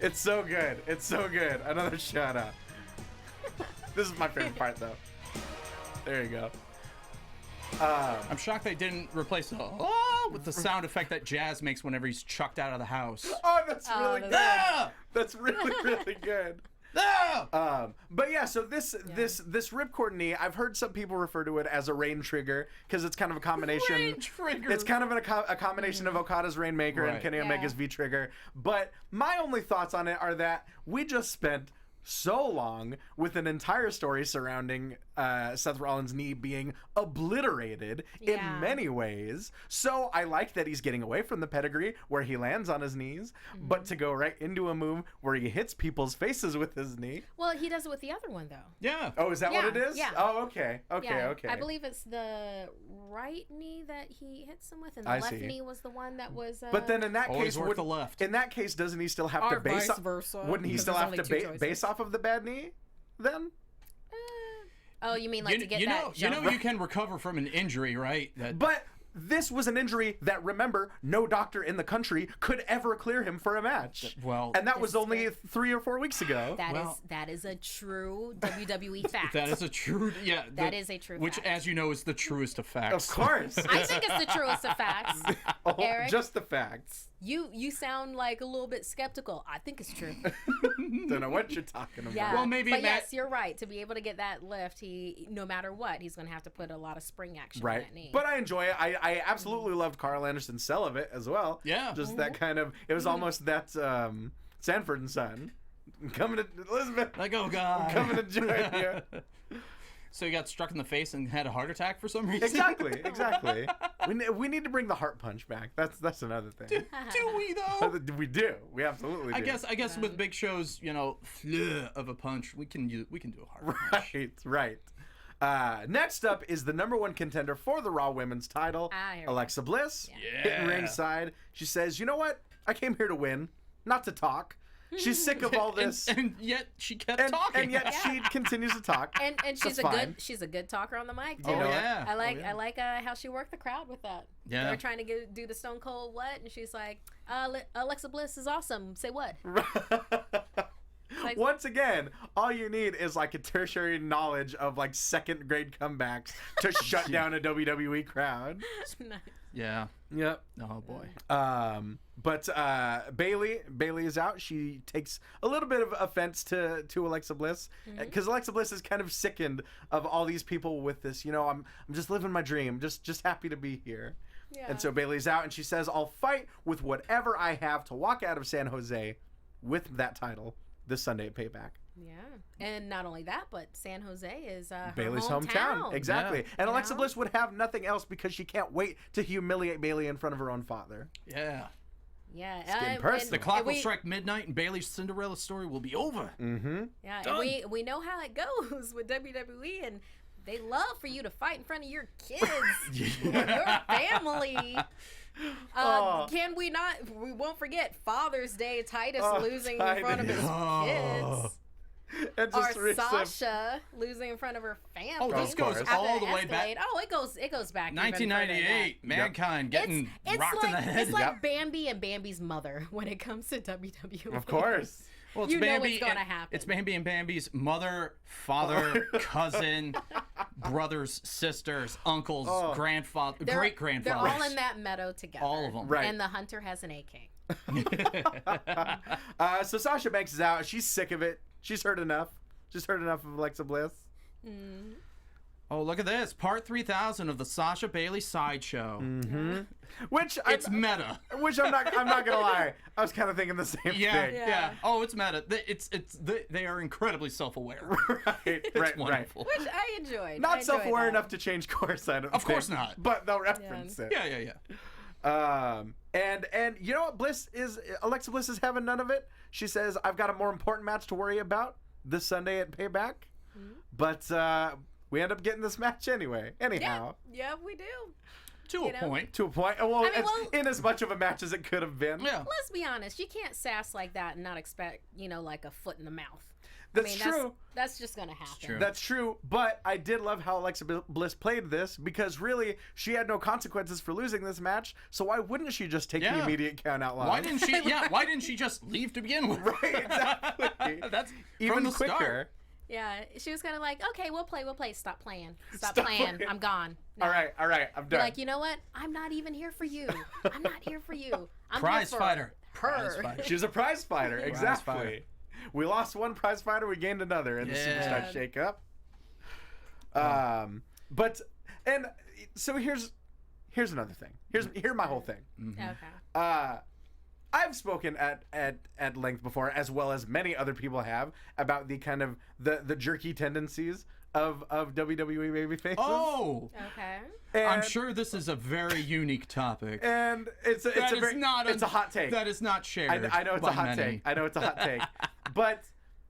It's so good. It's so good. Another shout out. This is my favorite part though. There you go. I'm shocked they didn't replace the with the sound effect that Jazz makes whenever he's chucked out of the house. Oh, that's really good. That's really, really good. But yeah, so this ripcord knee, I've heard some people refer to it as a rain trigger because it's kind of a combination. Rain trigger. It's kind of a combination of Okada's Rainmaker and Kenny Omega's V trigger. But my only thoughts on it are that we just spent so long with an entire story surrounding Seth Rollins' knee being obliterated in many ways. So I like that he's getting away from the pedigree where he lands on his knees, but to go right into a move where he hits people's faces with his knee. Well, he does it with the other one though. Yeah. Oh, is that what it is? Yeah. Oh, okay. Okay. I believe it's the right knee that he hits him with, and the left knee was the one that was. But then in that case, the left. In that case, doesn't he still have to base? Vice versa. Wouldn't he still have to base off of the bad knee? Then. Oh, you mean like to get that? You can recover from an injury, right? But this was an injury that, remember, no doctor in the country could ever clear him for a match. And that was only 3 or 4 weeks ago. That is a true WWE fact. That is a true, that is a true fact. Which, as you know, is the truest of facts. Of course. I think it's the truest of facts. Eric, just the facts. You sound like a little bit skeptical. I think it's true. Don't know what you're talking about. Yeah. Well, maybe but yes, you're right. To be able to get that lift, no matter what, he's going to have to put a lot of spring action on that knee. But I enjoy it. I absolutely loved Carl Anderson's sell of it as well. Yeah. Just that kind of, it was almost that Sanford and Son. Coming to Elizabeth. Like, oh God. Coming to join you. So he got struck in the face and had a heart attack for some reason? Exactly. We need to bring the heart punch back. That's another thing. Do we though? We do. We absolutely do. I guess with big shows, of a punch, we can do a heart punch. Right. Next up is the #1 contender for the Raw Women's title, Alexa Bliss. Hitting ringside. She says, "You know what? I came here to win, not to talk." She's sick of all this, and yet she kept talking. And yet she continues to talk. And she's a good talker on the mic too. I like how she worked the crowd with that. Yeah. They were trying to do the Stone Cold what, and she's like, Alexa Bliss is awesome. Say what? Like, once again, all you need is like a tertiary knowledge of like second grade comebacks to shut down a WWE crowd. Yeah. Yep. Oh boy. But Bayley is out. She takes a little bit of offense to Alexa Bliss because Alexa Bliss is kind of sickened of all these people with this. I'm just living my dream, just happy to be here. Yeah. And so Bayley's out, and she says, "I'll fight with whatever I have to walk out of San Jose with that title this Sunday at Payback." Yeah, and not only that, but San Jose is Bayley's her hometown. Exactly. Yeah. And Alexa Bliss would have nothing else because she can't wait to humiliate Bayley in front of her own father. Yeah. Yeah. It's getting personal. The clock will strike midnight, and Bayley's Cinderella story will be over. Mm-hmm. Yeah, done. And we know how it goes with WWE, and they love for you to fight in front of your kids, your family. Can we not? We won't forget Father's Day. Titus losing in front of his kids. Or Sasha losing in front of her family. Oh, this goes all the way back. Oh, it goes back. 1998. Mankind getting rocked in the head. It's like Bambi and Bambi's mother when it comes to WWE. Of course. Well, it's know what's going to happen. It's Bambi and Bambi's mother, father, cousin, brothers, sisters, uncles, grandfather, great-grandfathers. They're all in that meadow together. All of them. Right. And the hunter has an AK. So Sasha Banks is out. She's sick of it. She's heard enough. She's heard enough of Alexa Bliss. Mm. Oh, look at this. Part 3000 of the Sasha Bayley Sideshow. Mm-hmm. It's meta. Which I'm not gonna lie. I was kind of thinking the same thing. Yeah. Oh, it's meta. They are incredibly self-aware. Right. Wonderful. Which I enjoyed. Not self-aware enough to change course, I don't think. Of course not. But they'll reference it. Yeah. And you know what? Alexa Bliss is having none of it. She says, "I've got a more important match to worry about this Sunday at Payback." But we end up getting this match anyway. Anyhow. Yeah, we do. To a point. To a point. Well, in as much of a match as it could have been. Yeah. Let's be honest. You can't sass like that and not expect, like a foot in the mouth. That's true. That's just going to happen. True. That's true. But I did love how Alexa Bliss played this because really she had no consequences for losing this match. So why wouldn't she just take the immediate count out loud? Why didn't she? Yeah. Why didn't she just leave to begin with? Right. Exactly. That's even from the quicker. Start. Yeah, she was kind of like, okay, we'll play. Stop playing. Stop playing. I'm gone. No. All right, I'm Be done. like, you know what? I'm not even here for you. I'm not here for you. I'm Prize here for fighter. her. Prize fighter. She's a prize fighter, exactly. fighter. We lost one prize fighter, we gained another in the Superstar Shake-Up. And so here's another thing. Here's my whole thing. Okay. I've spoken at length before, as well as many other people have, about the kind of the jerky tendencies of WWE babyfaces. Oh, Okay. And, I'm sure this is a very unique topic. and it's a hot take. That is not shared. I know it's by a hot many. take. I know it's a hot take. But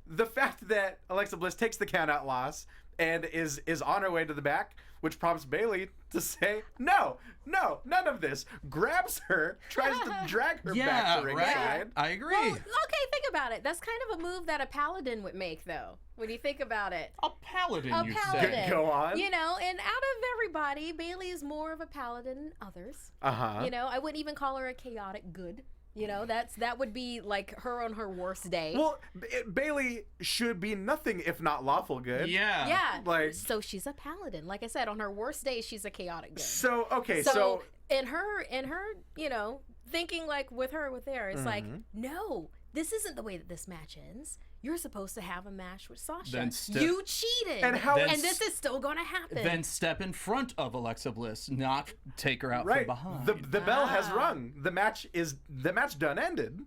the fact that Alexa Bliss takes the countout loss and is on her way to the back, which prompts Bayley to say, no, none of this. Grabs her, tries to drag her back to ringside. Right. I agree. Well, okay, think about it. That's kind of a move that a paladin would make, though, when you think about it. A paladin, A you paladin. say. Go on. And out of everybody, Bayley is more of a paladin than others. Uh-huh. I wouldn't even call her a chaotic good. That would be like her on her worst day. Well, Bayley should be nothing if not lawful good. Yeah. Yeah. Like- so she's a paladin. Like I said, on her worst day, she's a chaotic good. So, okay, So in her, thinking like with there, it's like, Mm-hmm. no, this isn't the way that this match ends. You're supposed to have a match with Sasha. Then You cheated. And how- and this is still gonna happen. Then step in front of Alexa Bliss, not take her out right, from behind. the bell has rung. The match done ended.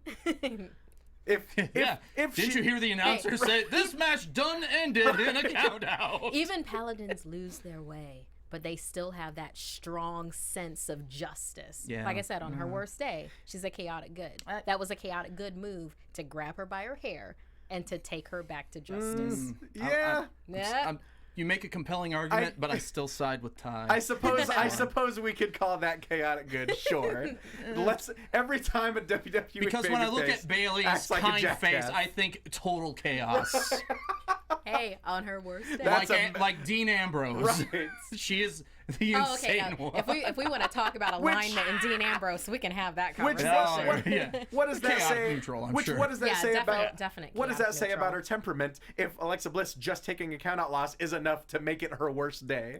If Didn't she, you hear the announcer say, this match done ended in a count out? Even paladins lose their way, but they still have that strong sense of justice. Yeah. Like I said, on her worst day, she's a chaotic good. That was a chaotic good move to grab her by her hair and to take her back to justice. yeah. Yeah. You make a compelling argument, but I still side with Ty. I suppose we could call that chaotic good. Sure. Every time a WWE Because when I look babyface at Bayley's acts like a kind jackass. face, I think total chaos. Hey, on her worst day. That's like Dean Ambrose. Right. She is the Oh, okay. insane Now, one. if we want to talk about alignment and Dean Ambrose, we can have that Which conversation. yeah. what does that Chaotic say? neutral, I'm Which sure. what does that Yeah, say definite- about definite what does that chaotic say about neutral. her temperament? If Alexa Bliss just taking a countout loss is enough to make it her worst day?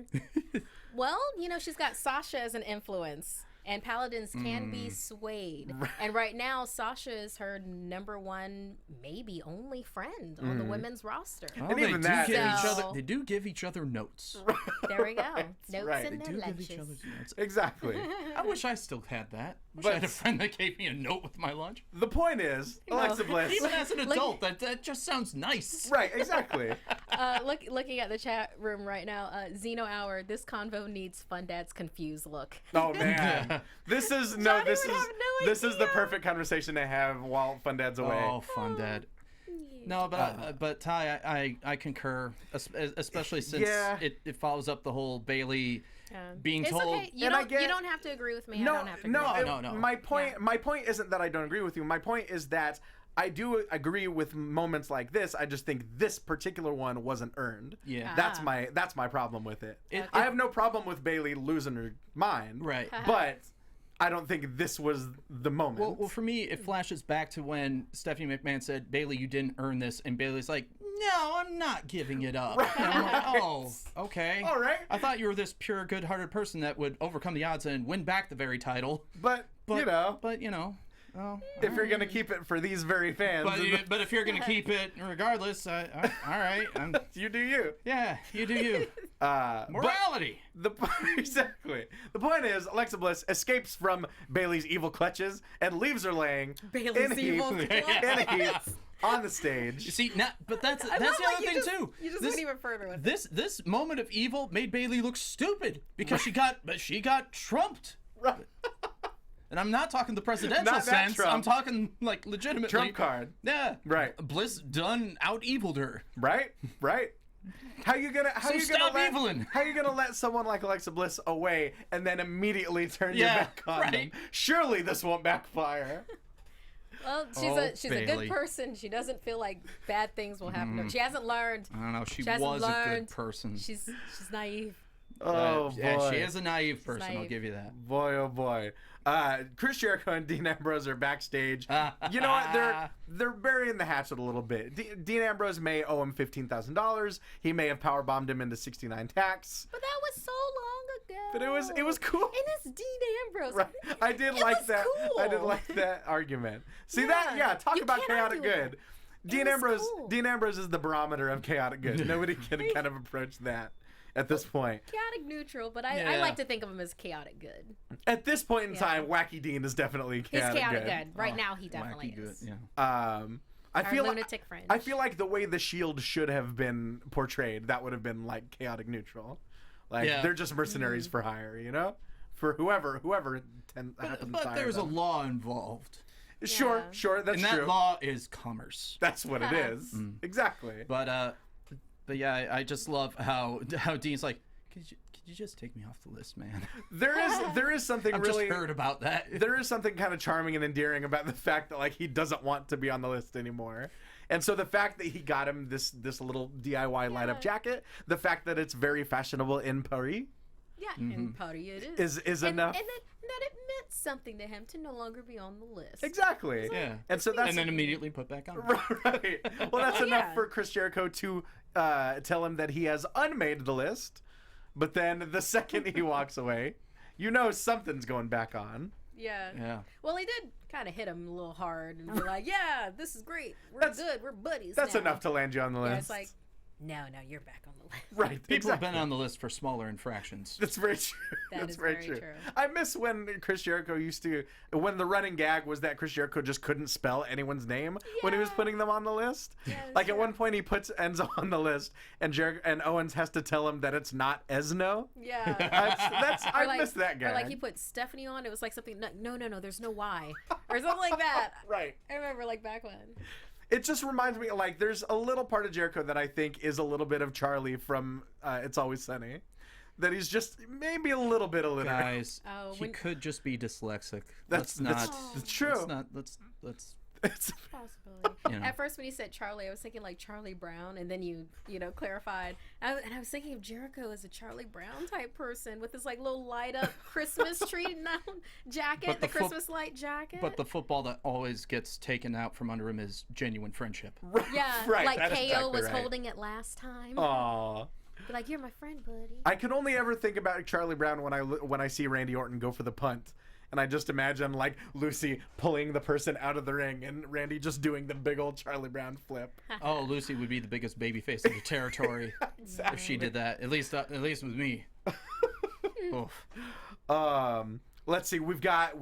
Well, she's got Sasha as an influence, and paladins can be swayed. And right now, Sasha is her number one, maybe only friend on the women's roster. Well, And they even do that give is- each other. They do give each other notes. There we go. Notes right. and They their do give lunches. each other notes. Exactly. I wish I still had that. I wish But- I had a friend that gave me a note with my lunch. The point is, Alexa Bliss. Even as an adult, that just sounds nice. Right, exactly. Looking at the chat room right now, Zeno Hour, this convo needs Fun Dad's confused look. Oh man, this is Johnny this would is have no this is the idea. perfect conversation to have while Fun Dad's away. Oh, fun dad. No, but Ty, I concur, especially since Yeah. it follows up the whole Bayley being It's told. okay. You And I don't, get- you don't have to agree with me. I No, don't have to agree no, with No, you. no. My point isn't that I don't agree with you. My point is that I do agree with moments like this. I just think this particular one wasn't earned. Yeah. That's my problem with it. It- I have no problem with Bayley losing her mind. Right. But I don't think this was the moment. Well, for me, it flashes back to when Stephanie McMahon said, "Bayley, you didn't earn this," and Bayley's like, "No, I'm not giving it up." And I'm like, "Oh, okay. All right. I thought you were this pure, good-hearted person that would overcome the odds and win back the very title." but you know, well, if you're gonna keep it for these very fans, but if you're gonna keep it regardless, all right. you do you. Yeah, you do you. But Morality. exactly. The point is, Alexa Bliss escapes from Bayley's evil clutches and leaves her laying Bayley's in a evil heap, clutches. in a heap on the You stage. see, but that's the love other how you thing just- too. You just This- went even further with This moment of evil made Bayley look stupid because she got trumped. Right. And I'm not talking the presidential Not that sense. Trump. I'm talking like legitimately. Trump card. Yeah. Right. Bliss done out-eviled her. Right? How you gonna stop let, eviling. How you gonna let someone like Alexa Bliss away and then immediately turn your Yeah, back on right. them? Surely this won't backfire. Well, she's a good person. She doesn't feel like bad things will happen to her. She hasn't learned. I don't know. She hasn't was a learned. good person. She's naive. Oh boy. Yeah, she is a naive person. I'll naive. give you that. Boy, oh boy. Chris Jericho and Dean Ambrose are backstage. You know what? They're burying the hatchet a little bit. Dean Ambrose may owe him $15,000. He may have powerbombed him into 69 tacks. But that was so long ago. But it was cool. And it's Dean Ambrose. Right. I did It like was that. cool. I did like that argument. See Yeah. talk You about can't chaotic argue with good. that. Dean was Ambrose cool. Dean Ambrose is the barometer of chaotic good. Nobody can kind of approach that at this point. Chaotic neutral, but I Yeah. like to think of him as chaotic good. At this point in Yeah. time, Wacky Dean is definitely He's chaotic, chaotic good. good. Right now, he definitely Wacky good. is. Yeah. I Our feel lunatic friend. I feel like the way the Shield should have been portrayed, that would have been like chaotic neutral. Like Yeah. they're just mercenaries for hire, you know? For whoever happens to But hire there's a them. law involved. Sure, Yeah. that's And that true. law is commerce. That's what it is. Exactly. But yeah, I just love how Dean's like, could you just take me off the list, man? There is something I'm really just heard about that. there is something kind of charming and endearing about the fact that like he doesn't want to be on the list anymore. And so the fact that he got him this little DIY light up jacket, the fact that it's very fashionable in Paris Yeah, and Putty it is. is and, enough. And that it meant something to him to no longer be on the list. Exactly. Yeah. And so that's And then immediately put back on. right. Well, that's enough Yeah. for Chris Jericho to tell him that he has unmade the list. But then the second he walks away, you know something's going back on. Yeah. Yeah. Well, he did kind of hit him a little hard and be like, "Yeah, this is great. We're That's- good. We're buddies." That's now." enough to land you on the list. Yeah, it's like, no, you're back on the list. right. People have exactly. been on the list for smaller infractions. That's very true. That That's is very very true. true. I miss when Chris Jericho when the running gag was that Chris Jericho just couldn't spell anyone's name when he was Yeah. putting them on the list. Yeah, Like at sure. one point he puts Enzo on the list and and Owens has to tell him that it's not Esno. Yeah. I miss that guy. Or like he put Stephanie on. It was like something. No. There's no Y or something like that. Right. I remember like back when. It just reminds me, like, there's a little part of Jericho that I think is a little bit of Charlie from It's Always Sunny. That he's just maybe a little bit illiterate. Guys, Oh, he when- could just be dyslexic. That's true. Let's It's, Possibility. You know. At first, when he said Charlie, I was thinking like Charlie Brown, and then you clarified. And I was thinking of Jericho as a Charlie Brown type person with this like little light up Christmas tree jacket, But the the Christmas light jacket. But the football that always gets taken out from under him is genuine friendship. yeah, right, like that is KO exactly was right. holding it last time. Aw. Be like, you're my friend, buddy. I can only ever think about Charlie Brown when I see Randy Orton go for the punt. And I just imagine like Lucy pulling the person out of the ring and Randy just doing the big old Charlie Brown flip. Oh, Lucy would be the biggest babyface in the territory if she did that. At least with me. Oof. Let's see. We've got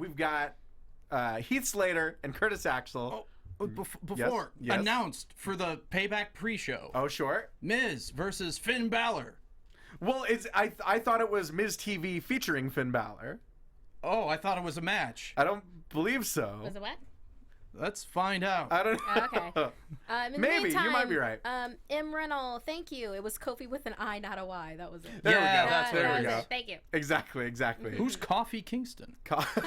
Heath Slater and Curtis Axel. Before Yes. announced for the Payback pre-show, Oh, sure. Miz versus Finn Balor. Well, I thought it was Miz TV featuring Finn Balor. Oh, I thought it was a match. I don't believe so. Was it what? Let's find out. I don't know. Okay. In the Maybe. meantime, You might be right. M. Reynolds, thank you. It was Kofi with an I, not a Y. That was it. There we Yeah, go. that's there what we it go. is. Thank you. Exactly. Who's Coffee Kingston? Coffee.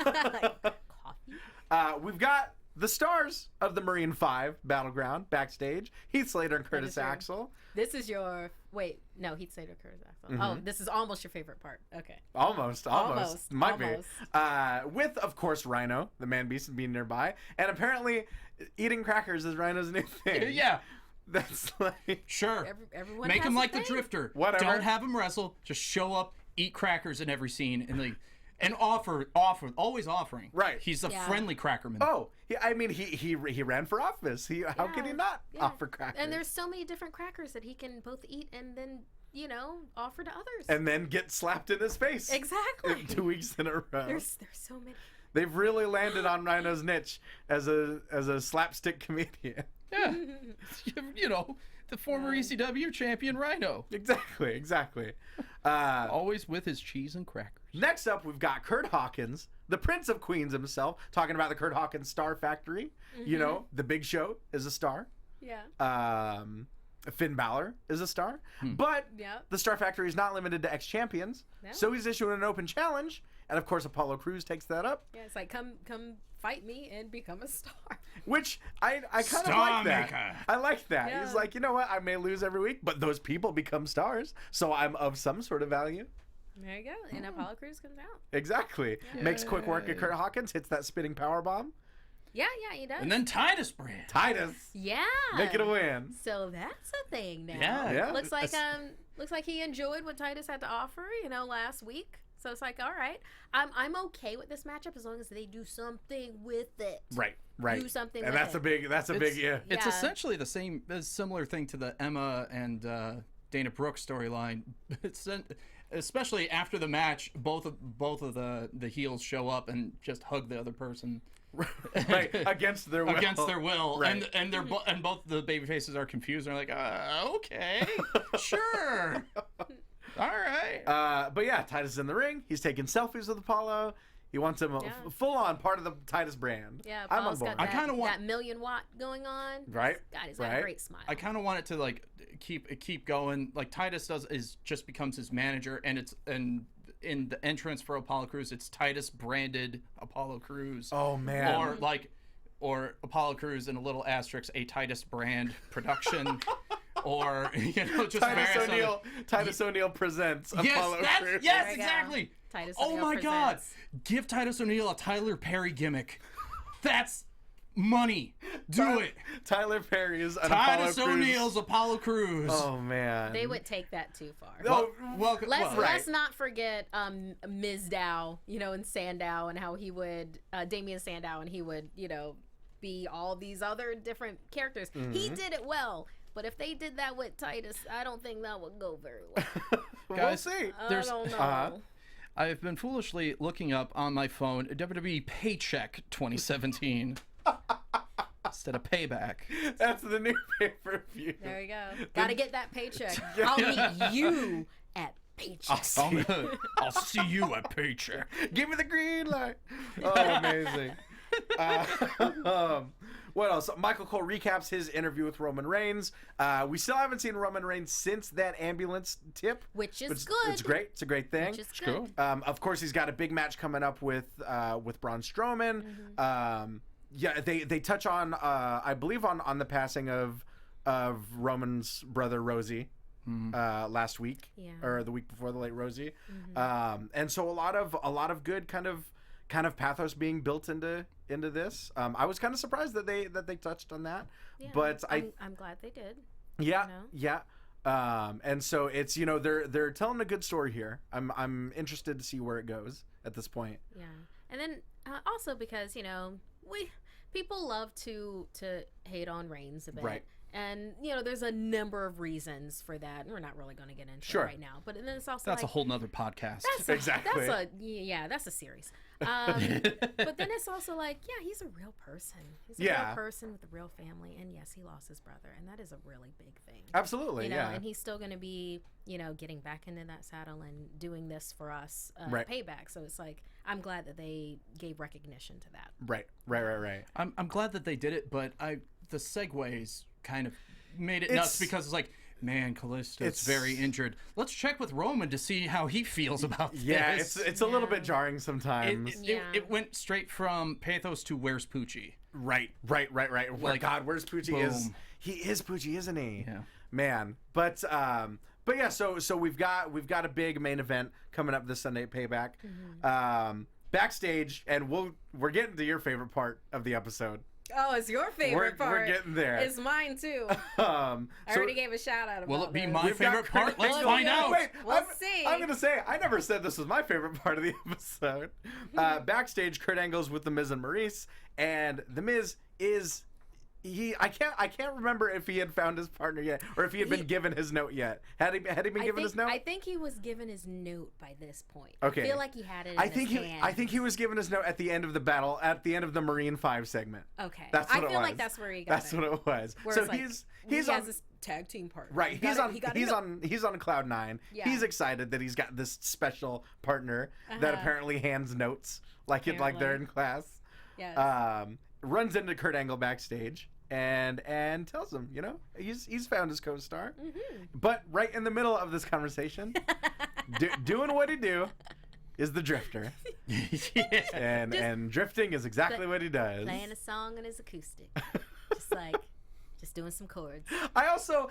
We've got the stars of the Marine 5 Battleground backstage. Heath Slater and Curtis is right. Axel. This is your no, Heath Slater, Curtis Axel. Oh, this is almost your favorite part. Okay. Almost. Might almost. be. With, of course, Rhino, the man beast, being nearby. And apparently, eating crackers is Rhino's new thing. Yeah, That's like... sure. Everyone Make has him a like the thing. Drifter. Whatever. Don't have him wrestle. Just show up, eat crackers in every scene, and offer, always offering. Right. He's a Yeah. friendly crackerman. Oh, he ran for office. How could he not offer crackers? And there's so many different crackers that he can both eat and then, offer to others. And then get slapped in his face. Exactly. 2 weeks in a row. There's so many. They've really landed on Rhino's niche as a slapstick comedian. Yeah. The former ECW champion Rhino. Exactly. Always with his cheese and crackers. Next up, we've got Curt Hawkins, the Prince of Queens himself, talking about the Curt Hawkins Star Factory. You know, the Big Show is a star. Yeah. Finn Balor is a star. But the Star Factory is not limited to ex-champions. No. So he's issuing an open challenge. And, of course, Apollo Crews takes that up. Yeah, it's like, come fight me and become a star. Which I kind of Star like that. maker. I like that. Yeah. He's like, you know what? I may lose every week, but those people become stars. So I'm of some sort of value. There you go. And Apollo Crews comes out. Exactly. Makes quick work of Curt Hawkins, hits that spinning power bomb. Yeah, he does. And then Titus Brand. Titus. Yeah. Make it a win. So that's a thing now. Yeah. Looks like he enjoyed what Titus had to offer, last week. So it's like, all right, I'm okay with this matchup as long as they do something with it. Right. Do something And with that's it. a big yeah. It's Yeah. essentially a similar thing to the Emma and Dana Brooke storyline. It's especially after the match, both of the heels show up and just hug the other person. Right. Against their will. Against their will, Right. and they're and both the baby faces are confused. They're like, okay, sure, all right. But yeah, Titus is in the ring. He's taking selfies with Apollo. He wants him full on part of the Titus brand. Yeah, I'm on Apollo's board. got I kinda want- that 1,000,000 watt going on. Right. God, he's got a great smile. I kind of want it to like keep going. Like Titus just becomes his manager, and in the entrance for Apollo Crews, it's Titus branded Apollo Crews. Oh man. Or Apollo Crews in a little asterisk, a Titus brand production, or just Titus O'Neil presents Apollo Crews. Yes, There we go. exactly. Titus Oh O'Neil my God! presents. Give Titus O'Neil a Tyler Perry gimmick. That's money. Do it. Tyler Perry is an Titus Apollo Crews. O'Neil's Apollo Crews. Oh man. They would take that too far. Let's not forget Ms. Dow, and Sandow, and how he would Damian Sandow, and he would be all these other different characters. He did it well, but if they did that with Titus, I don't think that would go very well. Guys, we'll see. I don't know. I've been foolishly looking up on my phone WWE Paycheck 2017 instead of Payback. That's the new pay-per-view. There you go. Gotta get that paycheck. I'll meet you at Paycheck. I'll see you at Paycheck. Give me the green light. Oh, amazing. What else? Michael Cole recaps his interview with Roman Reigns. We still haven't seen Roman Reigns since that ambulance tip, Which is which good. It's great. It's a great thing. Which is good. Of course, he's got a big match coming up with Braun Strowman. Yeah, they touch on I believe on the passing of Roman's brother Rosie last week or the week before, the late Rosie. And so a lot of good kind of pathos being built into this. I was kind of surprised that they touched on that, but I'm glad they did. Yeah. And so it's they're telling a good story here. I'm interested to see where it goes at this point. Yeah, and then also because people love to hate on Reigns a bit, Right. And there's a number of reasons for that, and we're not really going to get into it right now. But then it's also That's a whole nother podcast. Exactly. That's a series. But then it's also like, he's a real person. He's a real person with a real family, and yes, he lost his brother, and that is a really big thing. Absolutely, And he's still going to be, getting back into that saddle and doing this for us, Payback. So it's like, I'm glad that they gave recognition to that. Right. I'm glad that they did it, but the segues kind of made it nuts because it's like, man, Kalisto's very injured. Let's check with Roman to see how he feels about this. Yeah, it's a little bit jarring sometimes. It went straight from pathos to where's Poochie. Right. God, where's Poochie? Boom. He is Poochie, isn't he? Yeah. Man. But yeah, so we've got a big main event coming up this Sunday at Payback. Backstage, and we're getting to your favorite part of the episode. Oh, it's your favorite part. We're getting there. It's mine too. I already gave a shout out about Will it be this. my favorite part? Let's find out. Wait, We'll see. I'm gonna say I never said this was my favorite part of the episode. Backstage, Kurt Angle's with The Miz and Maurice, and The Miz is I can't remember if he had found his partner yet, or if he had been given his note yet. Had he been given his note? I think he was given his note by this point. Okay. I feel like he had it. I think he was given his note at the end of the battle, at the end of the Marine 5 segment. Okay. That's what it was. I feel like that's where he got That's what it was. Where So it's like, he has on this tag team partner. right. He's on cloud 9. Yeah. He's excited that he's got this special partner that apparently hands notes like they're in class. Yes. Runs into Kurt Angle backstage. And tells him, he's found his co-star. Mm-hmm. But right in the middle of this conversation, doing what he do is the Drifter. And drifting is exactly what he does. Playing a song on his acoustic. Just doing some chords. I also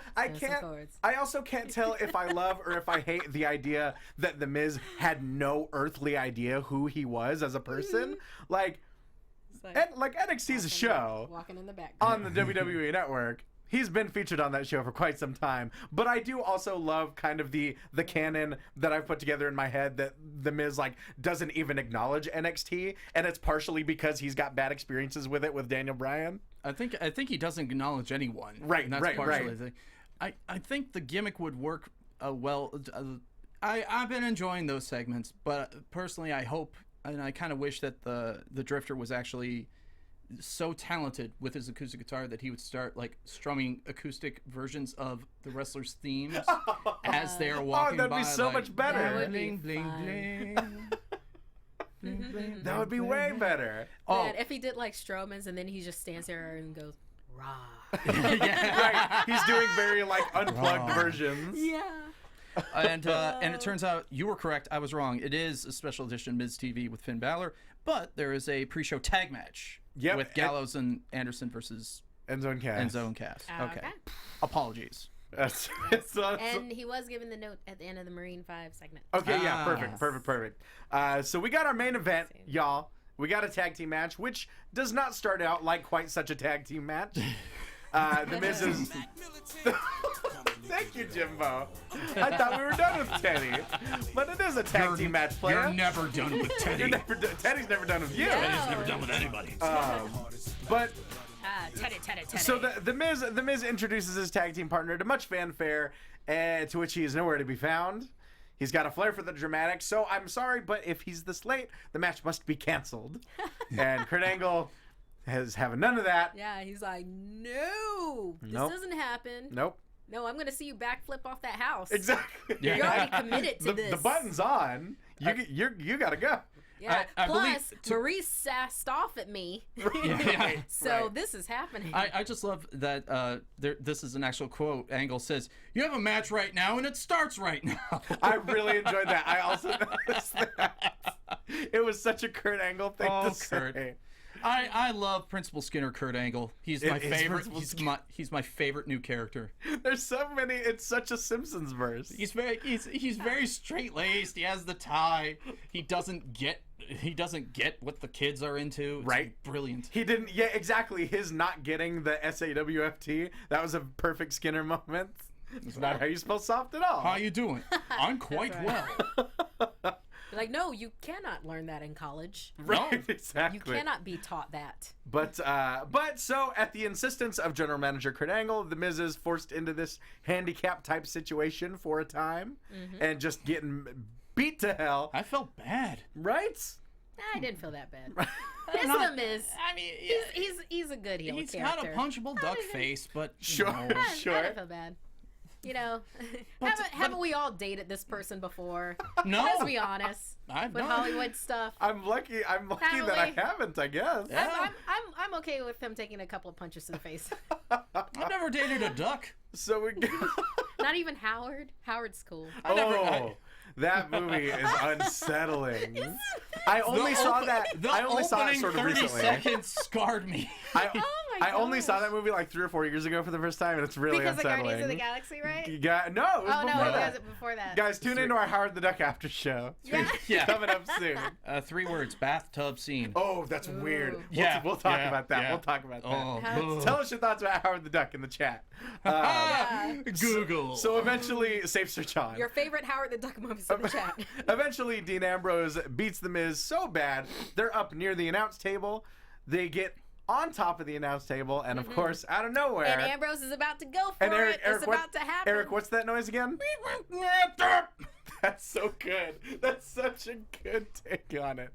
can't tell if I love or if I hate the idea that The Miz had no earthly idea who he was as a person. Like NXT's a show walking in the background on the WWE Network. He's been featured on that show for quite some time. But I do also love kind of the canon that I've put together in my head that The Miz doesn't even acknowledge NXT, and it's partially because he's got bad experiences with it with Daniel Bryan. I think he doesn't acknowledge anyone. Right, and that's right. partially the thing. I think the gimmick would work well. I've been enjoying those segments, but personally I hope and I kind of wish that the Drifter was actually so talented with his acoustic guitar that he would start strumming acoustic versions of the wrestlers' themes as they are walking by. Oh, that'd be so much better. That would be bling, bling, that would be way better. Man, if he did like Strowman's and then he just stands there and goes, rah. Right. He's doing very unplugged versions. Yeah. And it turns out you were correct. I was wrong. It is a special edition Miz TV with Finn Balor, but there is a pre-show tag match with Gallows and Anderson versus Enzo and Cass. Okay. Apologies. And he was given the note at the end of the Marine 5 segment. Okay, yeah, perfect. So we got our main event, y'all. We got a tag team match, which does not start out like quite such a tag team match. The Miz is... Thank you, Jimbo. I thought we were done with Teddy. But it is a tag team match, player. You're never done with Teddy. Teddy's never done with you. No. Teddy's never done with anybody. But... Teddy. So the Miz introduces his tag team partner to much fanfare, to which he is nowhere to be found. He's got a flair for the dramatic, so I'm sorry, but if he's this late, the match must be canceled. And Kurt Angle has having none of that. Yeah, he's like, no, this doesn't happen. Nope. No, I'm going to see you backflip off that house. Exactly. You're already committed to this. The button's on. You got to go. Yeah. I Plus, Maurice sassed off at me. So this is happening. I just love that this is an actual quote. Angle says, "You have a match right now, and it starts right now." I really enjoyed that. I also noticed that. It was such a Kurt Angle thing to Kurt. say. I love Principal Skinner Kurt Angle. He's my favorite. He's my favorite new character. There's so many. It's such a Simpsons verse. He's very straight laced. He has the tie. He doesn't get what the kids are into. It's brilliant. He didn't. Yeah, exactly. His not getting the SAWFT. That was a perfect Skinner moment. It's not how you spell soft at all. How you doing? I'm quite well. Like, no, you cannot learn that in college. Right, No. exactly. You cannot be taught that. But so at the insistence of General Manager Kurt Angle, the Miz is forced into this handicap type situation for a time, and just getting beat to hell. I felt bad. Right? I didn't feel that bad. It's The Miz. I mean, he's a good heel he's character. got a punchable duck face, but Sure. I didn't feel bad. You know, haven't we all dated this person before? No. Let's be honest. I've with not. Hollywood stuff. I'm lucky that I haven't, I guess. Yeah. I'm okay with him taking a couple of punches to the face. I've never dated a duck. So we Not even Howard. Howard's cool. that movie is unsettling. I only saw that sort of 30 recently. seconds scarred me. I only saw that movie like 3 or 4 years ago for the first time, and it's really Because of unsettling. Guardians of the Galaxy, right? No, it was before that. Was it before that? Guys, tune into our Howard the Duck after show. Yeah. Coming up soon. 3 words: bathtub scene. Oh, that's weird. We'll talk about that. We'll talk about that. Oh, Tell us your thoughts about Howard the Duck in the chat. Google. So eventually, safe search on. Your favorite Howard the Duck movies in the chat. Eventually, Dean Ambrose beats The Miz so bad, they're up near the announce table. They get on top of the announce table, and of course, out of nowhere. And Ambrose is about to go for Eric, it. It's about to happen. Eric, what's that noise again? That's so good. That's such a good take on it.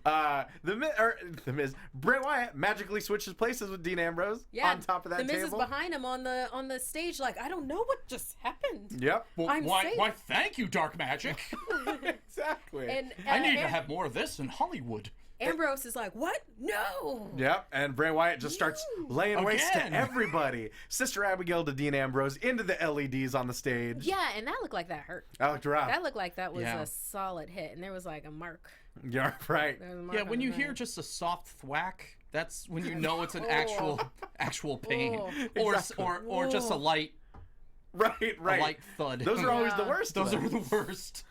The Miz, Bray Wyatt magically switches places with Dean Ambrose on top of that table. The Miz is behind him on the stage, like, I don't know what just happened. Yep. Well, why, thank you, Dark Magic. Exactly. And I need to have more of this in Hollywood. Ambrose is like, what? No. Yep, and Bray Wyatt just starts laying waste to everybody. Sister Abigail to Dean Ambrose into the LEDs on the stage. Yeah, and that looked like that hurt. That looked rough. That looked like that was a solid hit, and there was like a mark. Yeah, right. There was a mark Yeah, on when the you thing. hear just a soft thwack, that's when you know it's an actual pain, Oh. or just a light Right. a light thud. Those are always the worst. Those are the worst.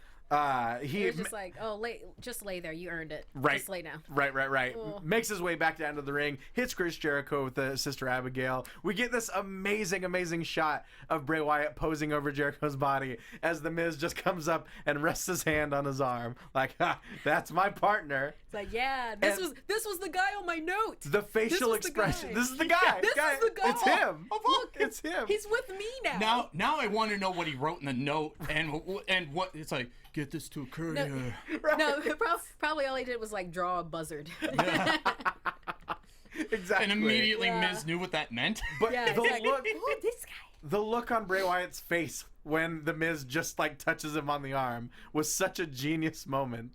He was just like, oh, just lay there. You earned it. Right. Just lay down. Right. Oh. Makes his way back down to the ring, hits Chris Jericho with the Sister Abigail. We get this amazing shot of Bray Wyatt posing over Jericho's body as the Miz just comes up and rests his hand on his arm. Like, ha, that's my partner. It's like, yeah, this was the guy on my note. The facial expression. This is the guy. This is the guy. It's him. Look, it's him. He's with me now. Now I want to know what he wrote in the note and what it's like. Get this to a courier. No, probably all he did was like draw a buzzard. Exactly. And immediately Miz knew what that meant. But Yeah, the it's like, look, oh, this guy. the look on Bray Wyatt's face when the Miz just like touches him on the arm was such a genius moment.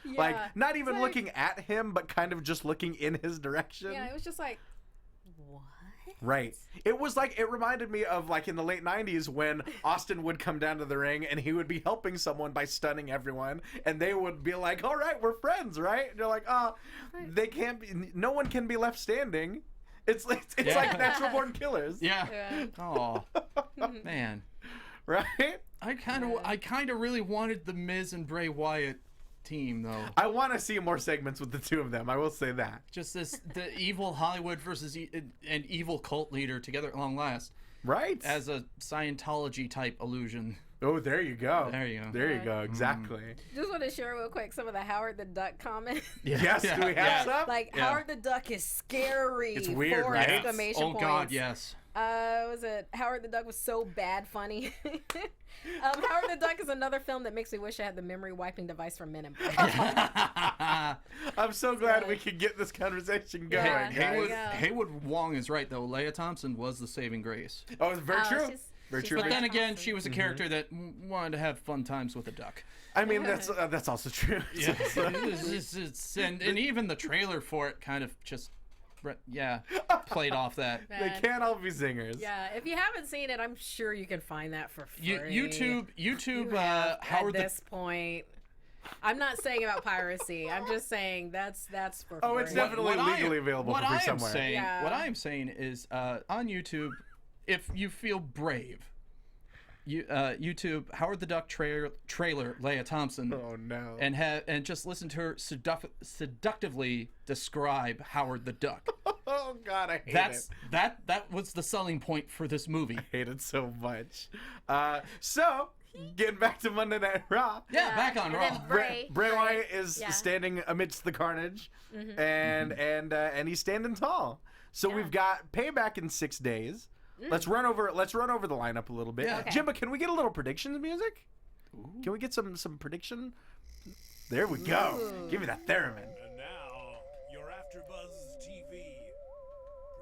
Yeah. Like not even It's like- looking at him, but kind of just looking in his direction. Yeah, it was just like, what? Right. It was like, it reminded me of like in the late 90s when Austin would come down to the ring and he would be helping someone by stunning everyone. And they would be like, all right, we're friends, right? And you're like, oh, they can't be, no one can be left standing. It's like natural born killers. Yeah. Yeah. Oh, man. Right? I kind of really wanted the Miz and Bray Wyatt team though. I want to see more segments with the two of them. I will say that. Just the evil Hollywood versus an evil cult leader together at long last. Right? As a Scientology type illusion. Oh, there you go. There you go. There you go. Exactly. Just want to share real quick some of the Howard the Duck comments. Yes, do we have some? Like, Yeah. Howard the Duck is scary. It's weird, 4 right? exclamation Oh points. God, yes. Was it Howard the Duck was so bad funny? Howard the Duck is another film that makes me wish I had the memory wiping device from Men in Black. I'm so glad we could get this conversation going, Yeah. guys. Haywood Wong is right though. Leia Thompson was the saving grace. Oh, it's very true. Very she's true. But then Leia again, Thompson. she was a character that wanted to have fun times with a duck. I mean, that's also true. Yeah. And even the trailer for it kind of just played off that. They can't all be singers. Yeah, if you haven't seen it, I'm sure you can find that for free. YouTube You have Howard at this point. I'm not saying about piracy. I'm just saying that's for Oh, free. it's definitely legally available for free somewhere. What I am saying is on YouTube, if you feel brave, YouTube Howard the Duck trailer Leia Thompson. Oh no. And just listen to her seductively describe Howard the Duck. Oh God, I hate it. That was the selling point for this movie. I hate it so much. So, getting back to Monday Night Raw. Yeah, back on And Raw. then Bray Wyatt is Yeah. standing amidst the carnage, and he's standing tall. So we've got Payback in 6 days. Let's run over the lineup a little bit. Yeah. Okay. Jimba, can we get a little predictions music? Can we get some prediction? There we go. Give me that theremin. And now, your AfterBuzz TV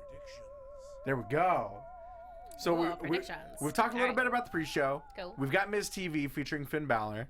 predictions. There we go. So Cool, predictions. we've talked a little Alright. bit about the pre-show. Cool. We've got Miz TV featuring Finn Balor.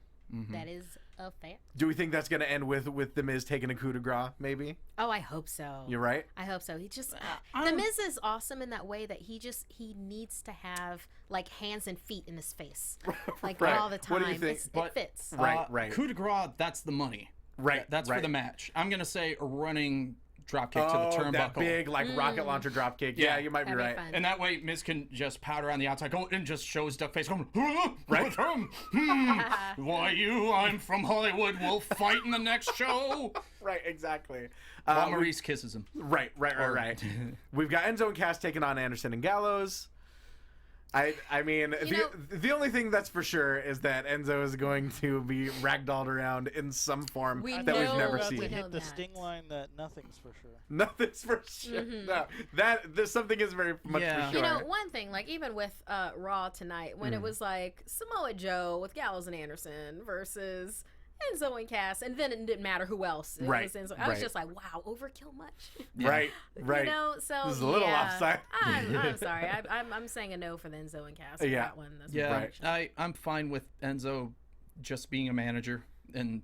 That is a fact. Do we think that's going to end with the Miz taking a coup de grace? Maybe. Oh, I hope so. You're right. I hope so. He just the Miz is awesome in that way that he needs to have like hands and feet in his face, like Right. all the time. What do you think? It fits. Right. Coup de grace, that's the money. Right. That's right. for the match. I'm gonna say a running dropkick to the turnbuckle. That big rocket launcher drop kick. Yeah, Yeah. you might be That'd be right. fun. And that way, Miz can just powder on the outside, go and just show his duck face, going, Right. Why you? I'm from Hollywood. We'll fight in the next show. Right, exactly. While Maurice kisses him. Right. We've got Enzo and Cass taking on Anderson and Gallows. I mean, the only thing that's for sure is that Enzo is going to be ragdolled around in some form We that know- we've never About to we seen. know hit the that. sting line that nothing's for sure. Nothing's for sure. No, there's something is very much Yeah. for sure. You know, one thing, like even with Raw tonight, when it was like Samoa Joe with Gallows and Anderson versus Enzo and Cass, and then it didn't matter who else. It Right, was Enzo. I was right. just like, wow, overkill much. Right, right. You know, so This is a little offside. I'm sorry. I'm saying a no for the Enzo and Cass. For Yeah. that one. That's Yeah, Right. I'm fine with Enzo just being a manager, and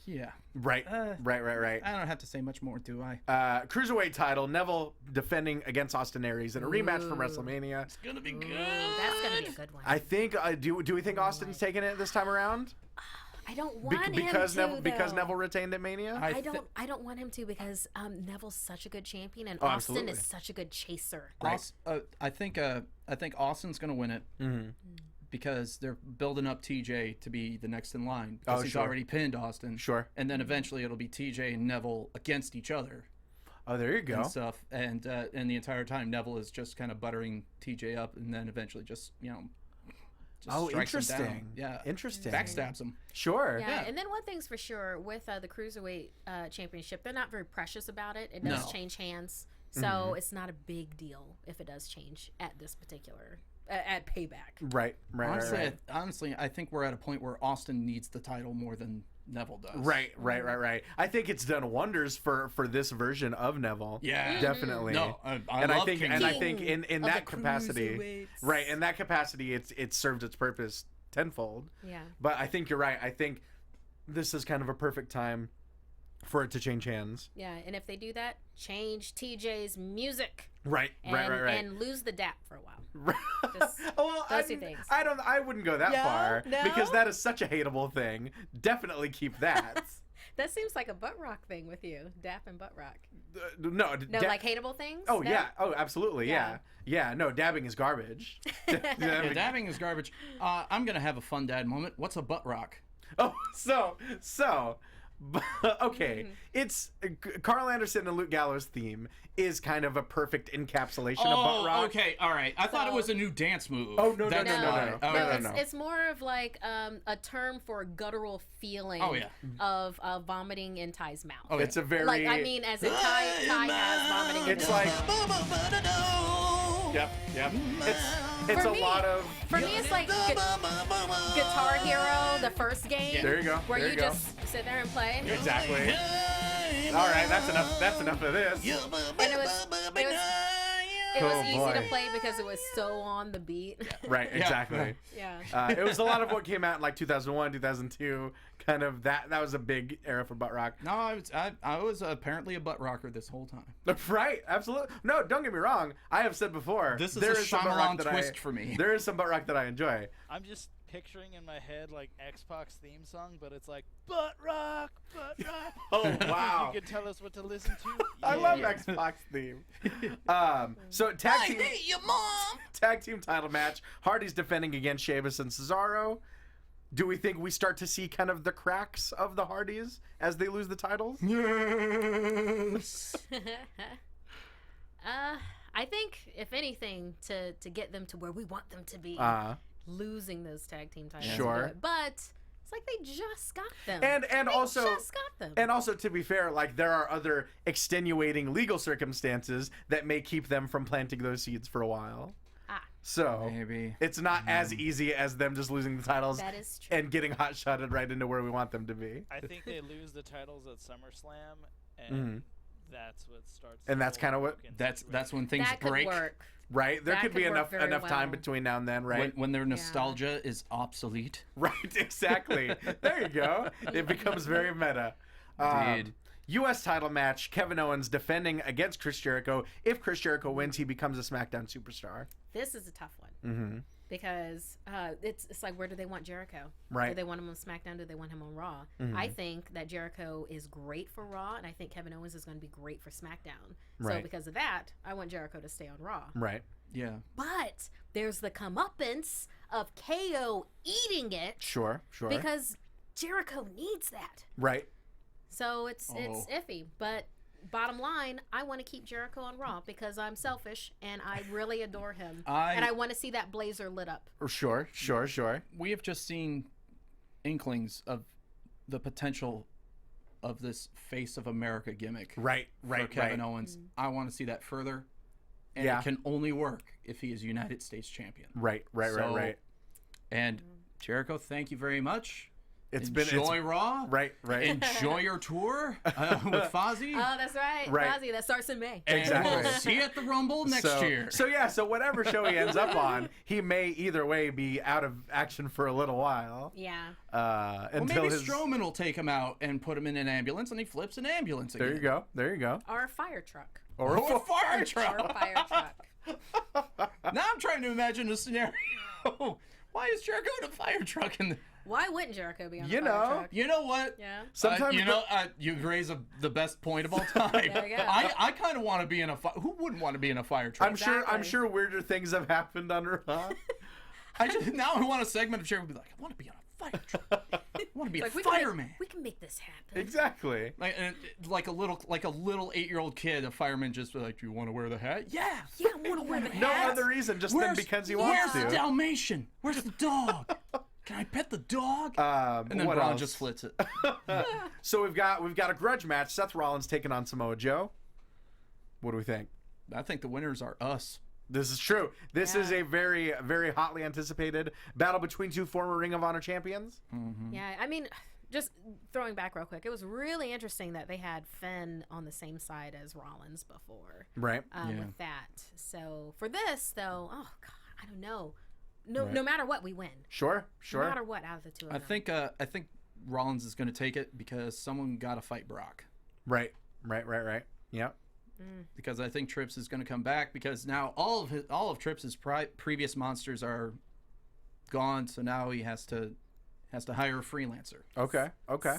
yeah, Right, right. I don't have to say much more, do I? Cruiserweight title, Neville defending against Austin Aries in a rematch from WrestleMania. It's gonna be good. That's gonna be a good one. I think, do we think Austin's taking it this time around? I don't want Because him to, because though. Neville retained at Mania? I don't want him to because Neville's such a good champion and Oh, Austin absolutely. is such a good chaser. Right. I think Austin's gonna win it because they're building up TJ to be the next in line. Because he's sure. already pinned Austin. Sure. And then eventually it'll be TJ and Neville against each other Oh, there you go. and stuff. And the entire time Neville is just kind of buttering TJ up, and then eventually just Oh, strikes him down. interesting. Yeah, Interesting. backstabs him. Sure. Yeah, and then one thing's for sure with the Cruiserweight Championship, they're not very precious about it. It does No. change hands, so it's not a big deal if it does change at this particular at Payback. Right. Honestly, I think we're at a point where Austin needs the title more than Neville does. Right. I think it's done wonders for this version of Neville. Yeah. Definitely. No, I and love I think King and I King think in of that the capacity, Cruiserweights. right, in that capacity it's served its purpose tenfold. Yeah. But I think you're right. I think this is kind of a perfect time for it to change hands. Yeah, and if they do that, change TJ's music. Right. And, Right. and lose the DAP for a while. Just well, those two things. I wouldn't go that No? far No? because that is such a hateable thing. Definitely keep that. That seems like a butt rock thing with you, DAP and butt rock. No, No, like hateable things? Oh No? yeah. Oh, absolutely. Yeah. No, dabbing is garbage. Yeah, dabbing is garbage. I'm gonna have a fun dad moment. What's a butt rock? Oh, so okay. It's Carl Anderson and Luke Gallows' theme is kind of a perfect encapsulation of butt rock. Okay, all right. I thought it was a new dance move. Oh, no. That's why. Oh, No, it's, no. it's more of like a term for a guttural feeling Oh, yeah. of vomiting in Ty's mouth. Oh, It's a very Like, I mean, as in Ty has vomiting in It's his like mouth. Yep. It's For a me- lot of For me, it's like Guitar Hero, the first game. There you go. Where there you you go. just sit there and play. Exactly. All right, that's enough of this. And it was Oh, easy boy. to play because it was so on the beat. Right, exactly. Yeah. It was a lot of what came out in like 2001, 2002. Kind of that was a big era for butt rock. No, I was apparently a butt rocker this whole time. Right, absolutely. No, don't get me wrong. I have said before. This is there a some butt rock Shyamalan that twist for me. There is some butt rock that I enjoy. I'm just picturing in my head like X-Pac's theme song, but it's like butt rock. Oh wow. You can tell us what to listen to. I love Yeah. X-Pac theme. So tag team. your mom. Tag team title match. Hardy's defending against Sheamus and Cesaro. Do we think we start to see kind of the cracks of the Hardys as they lose the titles? Yes. I think, if anything, to get them to where we want them to be, losing those tag team titles. Sure. would do it. But it's like they just got them. And They also just got them. And also, to be fair, like there are other extenuating legal circumstances that may keep them from planting those seeds for a while. So Maybe. it's not as easy as them just losing the titles That is true. and getting hot-shotted right into where we want them to be. I think they lose the titles at SummerSlam, and that's what starts. And the that's whole kinda what- broken That's situation. when things that could break. work. Right? There That could be could work enough very time well. between now and then, right? When their nostalgia is obsolete. Right, exactly. There you go. It becomes very meta. Indeed. U.S. title match, Kevin Owens defending against Chris Jericho. If Chris Jericho wins, he becomes a SmackDown superstar. This is a tough one. Because it's like, where do they want Jericho? Right. Do they want him on SmackDown? Do they want him on Raw? I think that Jericho is great for Raw, and I think Kevin Owens is going to be great for SmackDown. So Right. because of that, I want Jericho to stay on Raw. Right. Yeah. But there's the comeuppance of KO eating it Sure. because Jericho needs that. Right. So it's iffy. But bottom line, I want to keep Jericho on Raw because I'm selfish and I really adore him. I- and I want to see that blazer lit up. Sure. We have just seen inklings of the potential of this Face of America gimmick. Right. For Kevin Owens. I want to see that further. And Yeah. it can only work if he is United States champion. Right. And Jericho, thank you very much. Enjoy Raw. Right. Enjoy your tour with Fozzy. Oh, that's right. Right. Fozzy, that starts in May. And Exactly. we'll see you at the Rumble next year. So whatever show he ends up on, he may either way be out of action for a little while. Yeah. Well, Until maybe his... Strowman will take him out and put him in an ambulance, and he flips an ambulance again. There you go. Or a fire truck. Or a fire Or truck. a fire truck. Now I'm trying to imagine a scenario. Why is Jericho in a fire truck? Why wouldn't Jericho be on You a fire know. truck? You know what? Yeah. Sometimes you raise the best point of all time. There you go. I kind of want to be in a fire. Who wouldn't want to be in a fire truck? I'm Exactly. sure weirder things have happened on Raw. Now I want a segment of Jericho be like, I want to be on a fire truck. I want to be a Like, fireman. we can make this happen. Exactly. Like a little 8-year-old kid, a fireman just be like, do you want to wear the hat? Yeah. Yeah, I want to wear the hat. No other reason, just then because he wants Where's the to. Dalmatian? Where's the dog? Can I pet the dog? And then what Braun else? just flits it. So we've got a grudge match. Seth Rollins taking on Samoa Joe. What do we think? I think the winners are us. This is true. This is a very, very hotly anticipated battle between two former Ring of Honor champions. Yeah, I mean, just throwing back real quick, it was really interesting that they had Finn on the same side as Rollins before. Right. With that. So for this, though, oh God, I don't know. No matter what, we win. Sure. No matter what, out of the two of them. I think Rollins is going to take it because someone got to fight Brock. Right. Yep. Because I think Trips is going to come back because now all of Trips' previous monsters are gone, so now he has to hire a freelancer. Okay.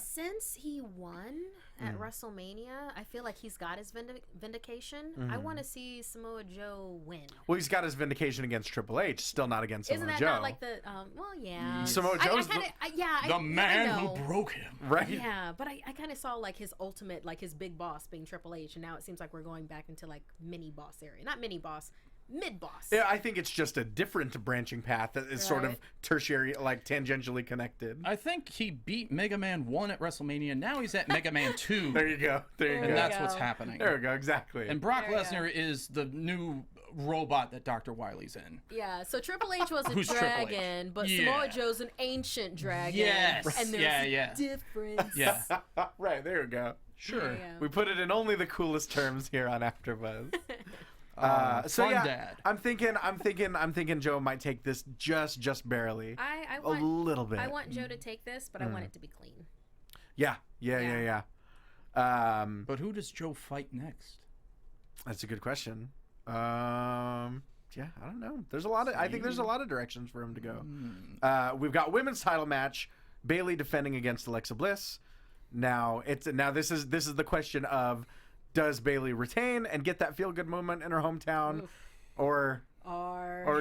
Since he won at WrestleMania, I feel like he's got his vindication. I want to see Samoa Joe win. Well, he's got his vindication against Triple H, still not against Samoa Isn't that Joe. not like the, well, yeah. Samoa Joe's the man who broke him. right. Yeah, but I kind of saw like his ultimate, like his big boss being Triple H, and now it seems like we're going back into like mini boss area. Not mini boss, mid boss. Yeah, I think it's just a different branching path that is sort of Right. tertiary, like tangentially connected. I think he beat Mega Man 1 at WrestleMania. Now he's at Mega Man 2. There you go. And that's what's happening. There we go. Exactly. And Brock There you Lesnar is the new robot that Dr. Wiley's in. Yeah, so Triple H was a Who's Triple H? dragon, but Yeah. Samoa Joe's an ancient dragon. Yes. And there's Yeah. a difference. Yeah. right. There we go. Sure. Yeah. We put it in only the coolest terms here on AfterBuzz. So Fun yeah, dad. I'm thinking Joe might take this just barely. I A want, little bit. I want Joe to take this, but I want it to be clean. Yeah. But who does Joe fight next? That's a good question. Yeah, I don't know. I think there's a lot of directions for him to go. We've got women's title match, Bayley defending against Alexa Bliss. Now this is the question of, does Bayley retain and get that feel good moment in her hometown, or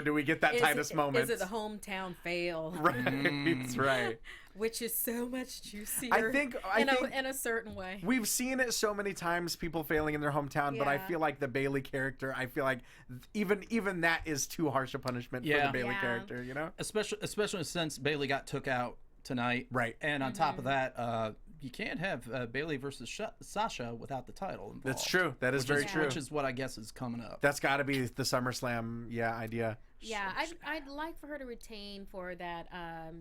do we get that Titus moment? Is it the hometown fail? Right, right. Which is so much juicier. I think in a certain way. We've seen it so many times, people failing in their hometown, but I Yeah. feel like the Bayley character, I feel like even that is too harsh a punishment for the Yeah. Bayley Yeah. character, you know? Especially since Bayley got took out tonight. Right. And on top of that, you can't have Bayley versus Sasha without the title involved. That's true. That is very true. Which is what I guess is coming up. That's got to be the SummerSlam, idea. Yeah, I'd like for her to retain for that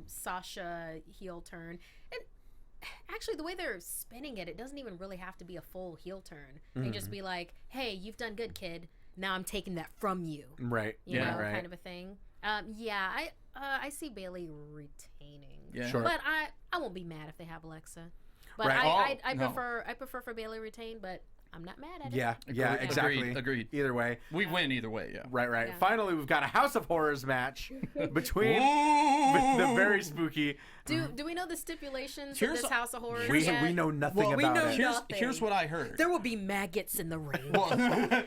Sasha heel turn. And actually, the way they're spinning it, it doesn't even really have to be a full heel turn. It can just be like, hey, you've done good, kid. Now I'm taking that from you. Right. You know, right. kind of a thing. I see Bayley retaining. Yeah. Sure. But I won't be mad if they have Alexa. But Right. I no. prefer for Bayley retain, but I'm not mad at it. Yeah, Agreed. exactly. Agreed. Either way. We win either way, yeah. Right. Yeah. Finally, we've got a House of Horrors match between the very spooky. Do we know the stipulations Here's of this a- House of Horrors We yet? know nothing Well, about know it. nothing. Here's what I heard. There will be maggots in the ring Well,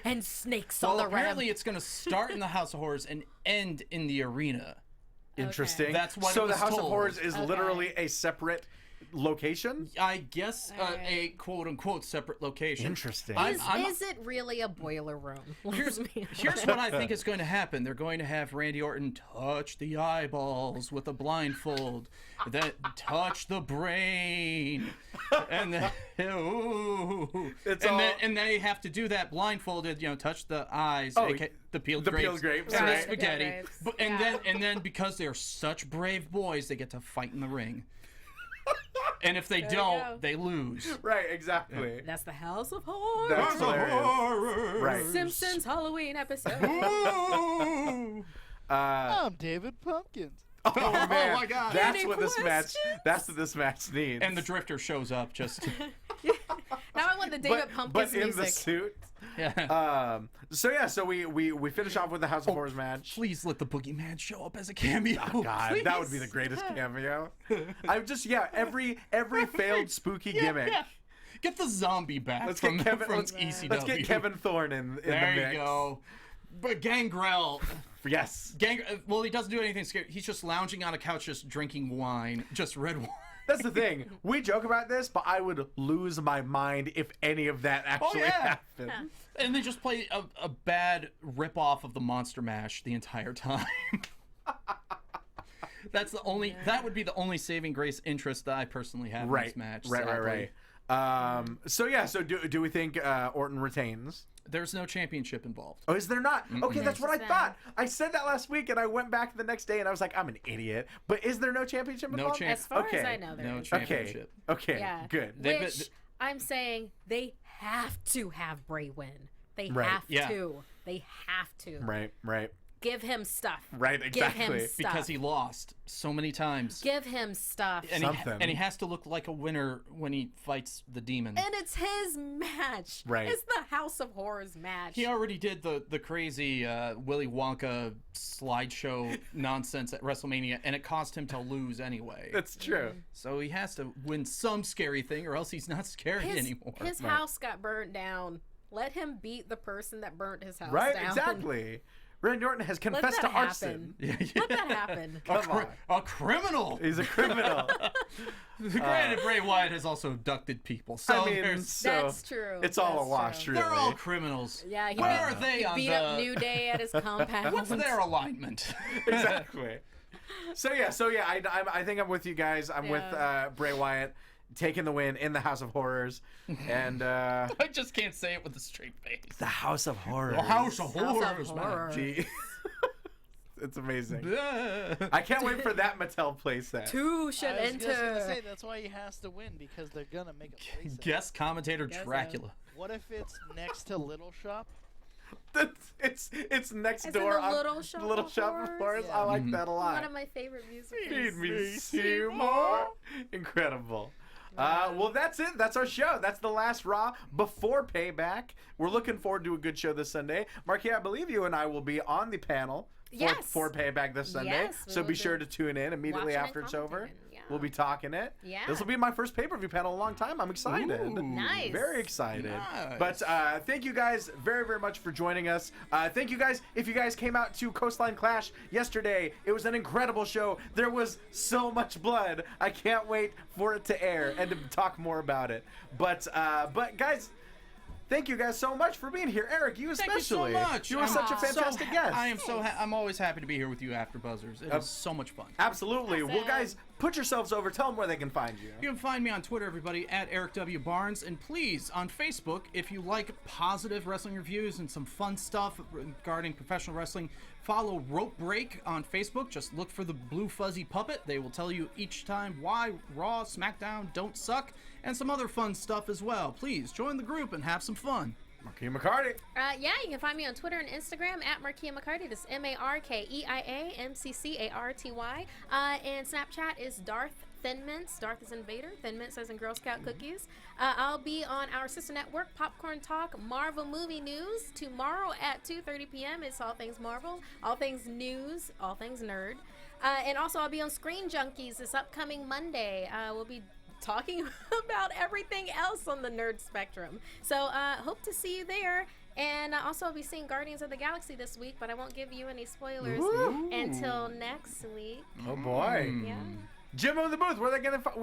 and snakes all around. apparently it's going to start in the House of Horrors and end in the arena. Interesting. That's what So it was the House of told. Horrors is Okay. literally a separate location? I guess a quote-unquote separate location. Interesting. Is it really a boiler room? Here's what I think is going to happen. They're going to have Randy Orton touch the eyeballs with a blindfold, then touch the brain, and then and they have to do that blindfolded. Touch the eyes, the peeled grapes, right. spaghetti. And then because they're such brave boys, they get to fight in the ring. And if they don't, they lose. Right, exactly. That's the House of Horrors. That's hilarious. Right. Simpsons Halloween episode. I'm David Pumpkins. Oh man, oh my God. That's what this match needs. And the Drifter shows up just. Now I want the David Pumpkins in music. the suit. Yeah. So we finish off with the House of Horrors match. Please let the Boogeyman show up as a cameo. Oh, God, please. that would be the greatest cameo. I'm just every failed spooky gimmick. Yeah. Get the zombie back from ECW. Let's get Kevin Thorne in the mix. There you go. But Gangrel. Yes. Well, he doesn't do anything scary. He's just lounging on a couch, just drinking wine, just red wine. That's the thing. We joke about this, but I would lose my mind if any of that actually happened. And they just play a bad ripoff of the Monster Mash the entire time. That would be the only saving grace interest that I personally have in this match. Right. So do we think Orton retains? There's no championship involved. Oh, is there not? Okay, that's what I thought. I said that last week, and I went back the next day, and I was like, I'm an idiot. But is there no championship involved? As far as I know, there is. Championship. Okay, good. Which I'm saying they have to have Bray win. They have to. They have to. Right. Give him stuff. Right, exactly. Give him stuff. Because he lost so many times. Give him stuff. And he has to look like a winner when he fights the demon. And it's his match. Right. It's the House of Horrors match. He already did the crazy Willy Wonka slideshow nonsense at WrestleMania, and it caused him to lose anyway. That's true. So he has to win some scary thing, or else he's not scary anymore. His house got burnt down. Let him beat the person that burnt his house down. Right, exactly. Randy Orton has confessed to arson. Let that happen. A criminal. He's a criminal. Granted, Bray Wyatt has also abducted people. So that's true. It's all a wash, really. They're all criminals. Yeah. Where are they on beat up New Day at his compound. What's their alignment? Exactly. So I think I'm with you guys. I'm with Bray Wyatt taking the win in the House of Horrors, and I just can't say it with a straight face. The House of Horrors. The House of Horrors, man. Gee. It's amazing. I can't wait for that Mattel playset. Two should I was enter. just gonna say that's why he has to win, because they're gonna make a playset. Guest commentator Dracula. What if it's next to Little Shop? It's next Is door it on Little Shop of Horrors. Yeah. I like that a lot. One of my favorite musicals. Feed me Seymour. Incredible. Well, that's it. That's our show. That's the last Raw before Payback. We're looking forward to a good show this Sunday. Markeia, I believe you and I will be on the panel for Payback this Sunday. Yes, so be sure to tune in immediately after it's over. We'll be talking it. Yeah. This will be my first pay-per-view panel in a long time. I'm excited. Ooh. Nice. Very excited. Nice. But thank you guys very, very much for joining us. Thank you guys. If you guys came out to Coastline Clash yesterday, it was an incredible show. There was so much blood. I can't wait for it to air and to talk more about it. But guys, thank you guys so much for being here. Eric, you especially. Thank you so much. You were such a fantastic guest. I am I'm always happy to be here with you after Buzzers. It was so much fun. Absolutely. Well, guys, put yourselves over. Tell them where they can find you. You can find me on Twitter, everybody, at Erik W. Barnes. And please, on Facebook, if you like positive wrestling reviews and some fun stuff regarding professional wrestling, follow Rope Break on Facebook. Just look for the blue fuzzy puppet. They will tell you each time why Raw, SmackDown don't suck, and some other fun stuff as well. Please join the group and have some fun. Markeia McCarty. Yeah, you can find me on Twitter and Instagram at Markeia McCarty. That's Markeia McCarty. And Snapchat is Darth Thin Mints. Darth is in Vader. Thin Mints as in Girl Scout cookies. I'll be on our sister network, Popcorn Talk Marvel Movie News, tomorrow at 2:30 p.m. It's all things Marvel, all things news, all things nerd. And also I'll be on Screen Junkies this upcoming Monday. We'll be talking about everything else on the nerd spectrum. So hope to see you there. And also I'll be seeing Guardians of the Galaxy this week, but I won't give you any spoilers until next week. Oh boy. Yeah. Jimbo in the Booth, where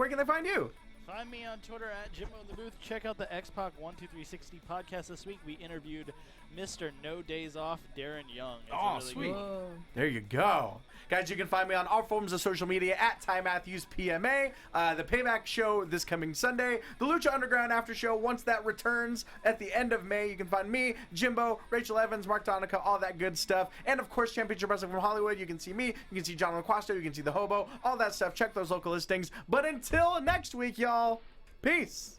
can they find you? Find me on Twitter at Jimbo in the Booth. Check out the X-Pac 12360 podcast this week. We interviewed Mr. No Days Off, Darren Young. It's really sweet. Good. There you go. Guys, you can find me on all forms of social media at Ty Matthews PMA. The Payback show this coming Sunday. The Lucha Underground after show, once that returns at the end of May. You can find me, Jimbo, Rachel Evans, Mark Donica, all that good stuff. And, of course, Championship Wrestling from Hollywood. You can see me. You can see John LaQuasto. You can see The Hobo. All that stuff. Check those local listings. But until next week, y'all, peace.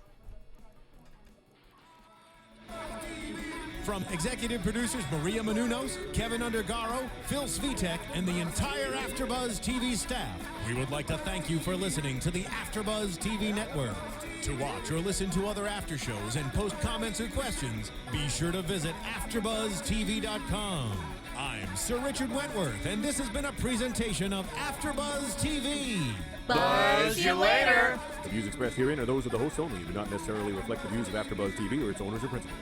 From executive producers Maria Menounos, Kevin Undergaro, Phil Svitek, and the entire AfterBuzz TV staff, we would like to thank you for listening to the AfterBuzz TV network. To watch or listen to other after shows and post comments or questions, be sure to visit AfterBuzzTV.com. I'm Sir Richard Wentworth, and this has been a presentation of AfterBuzz TV. Buzz you later. The views expressed herein are those of the hosts only and do not necessarily reflect the views of AfterBuzz TV or its owners or principals.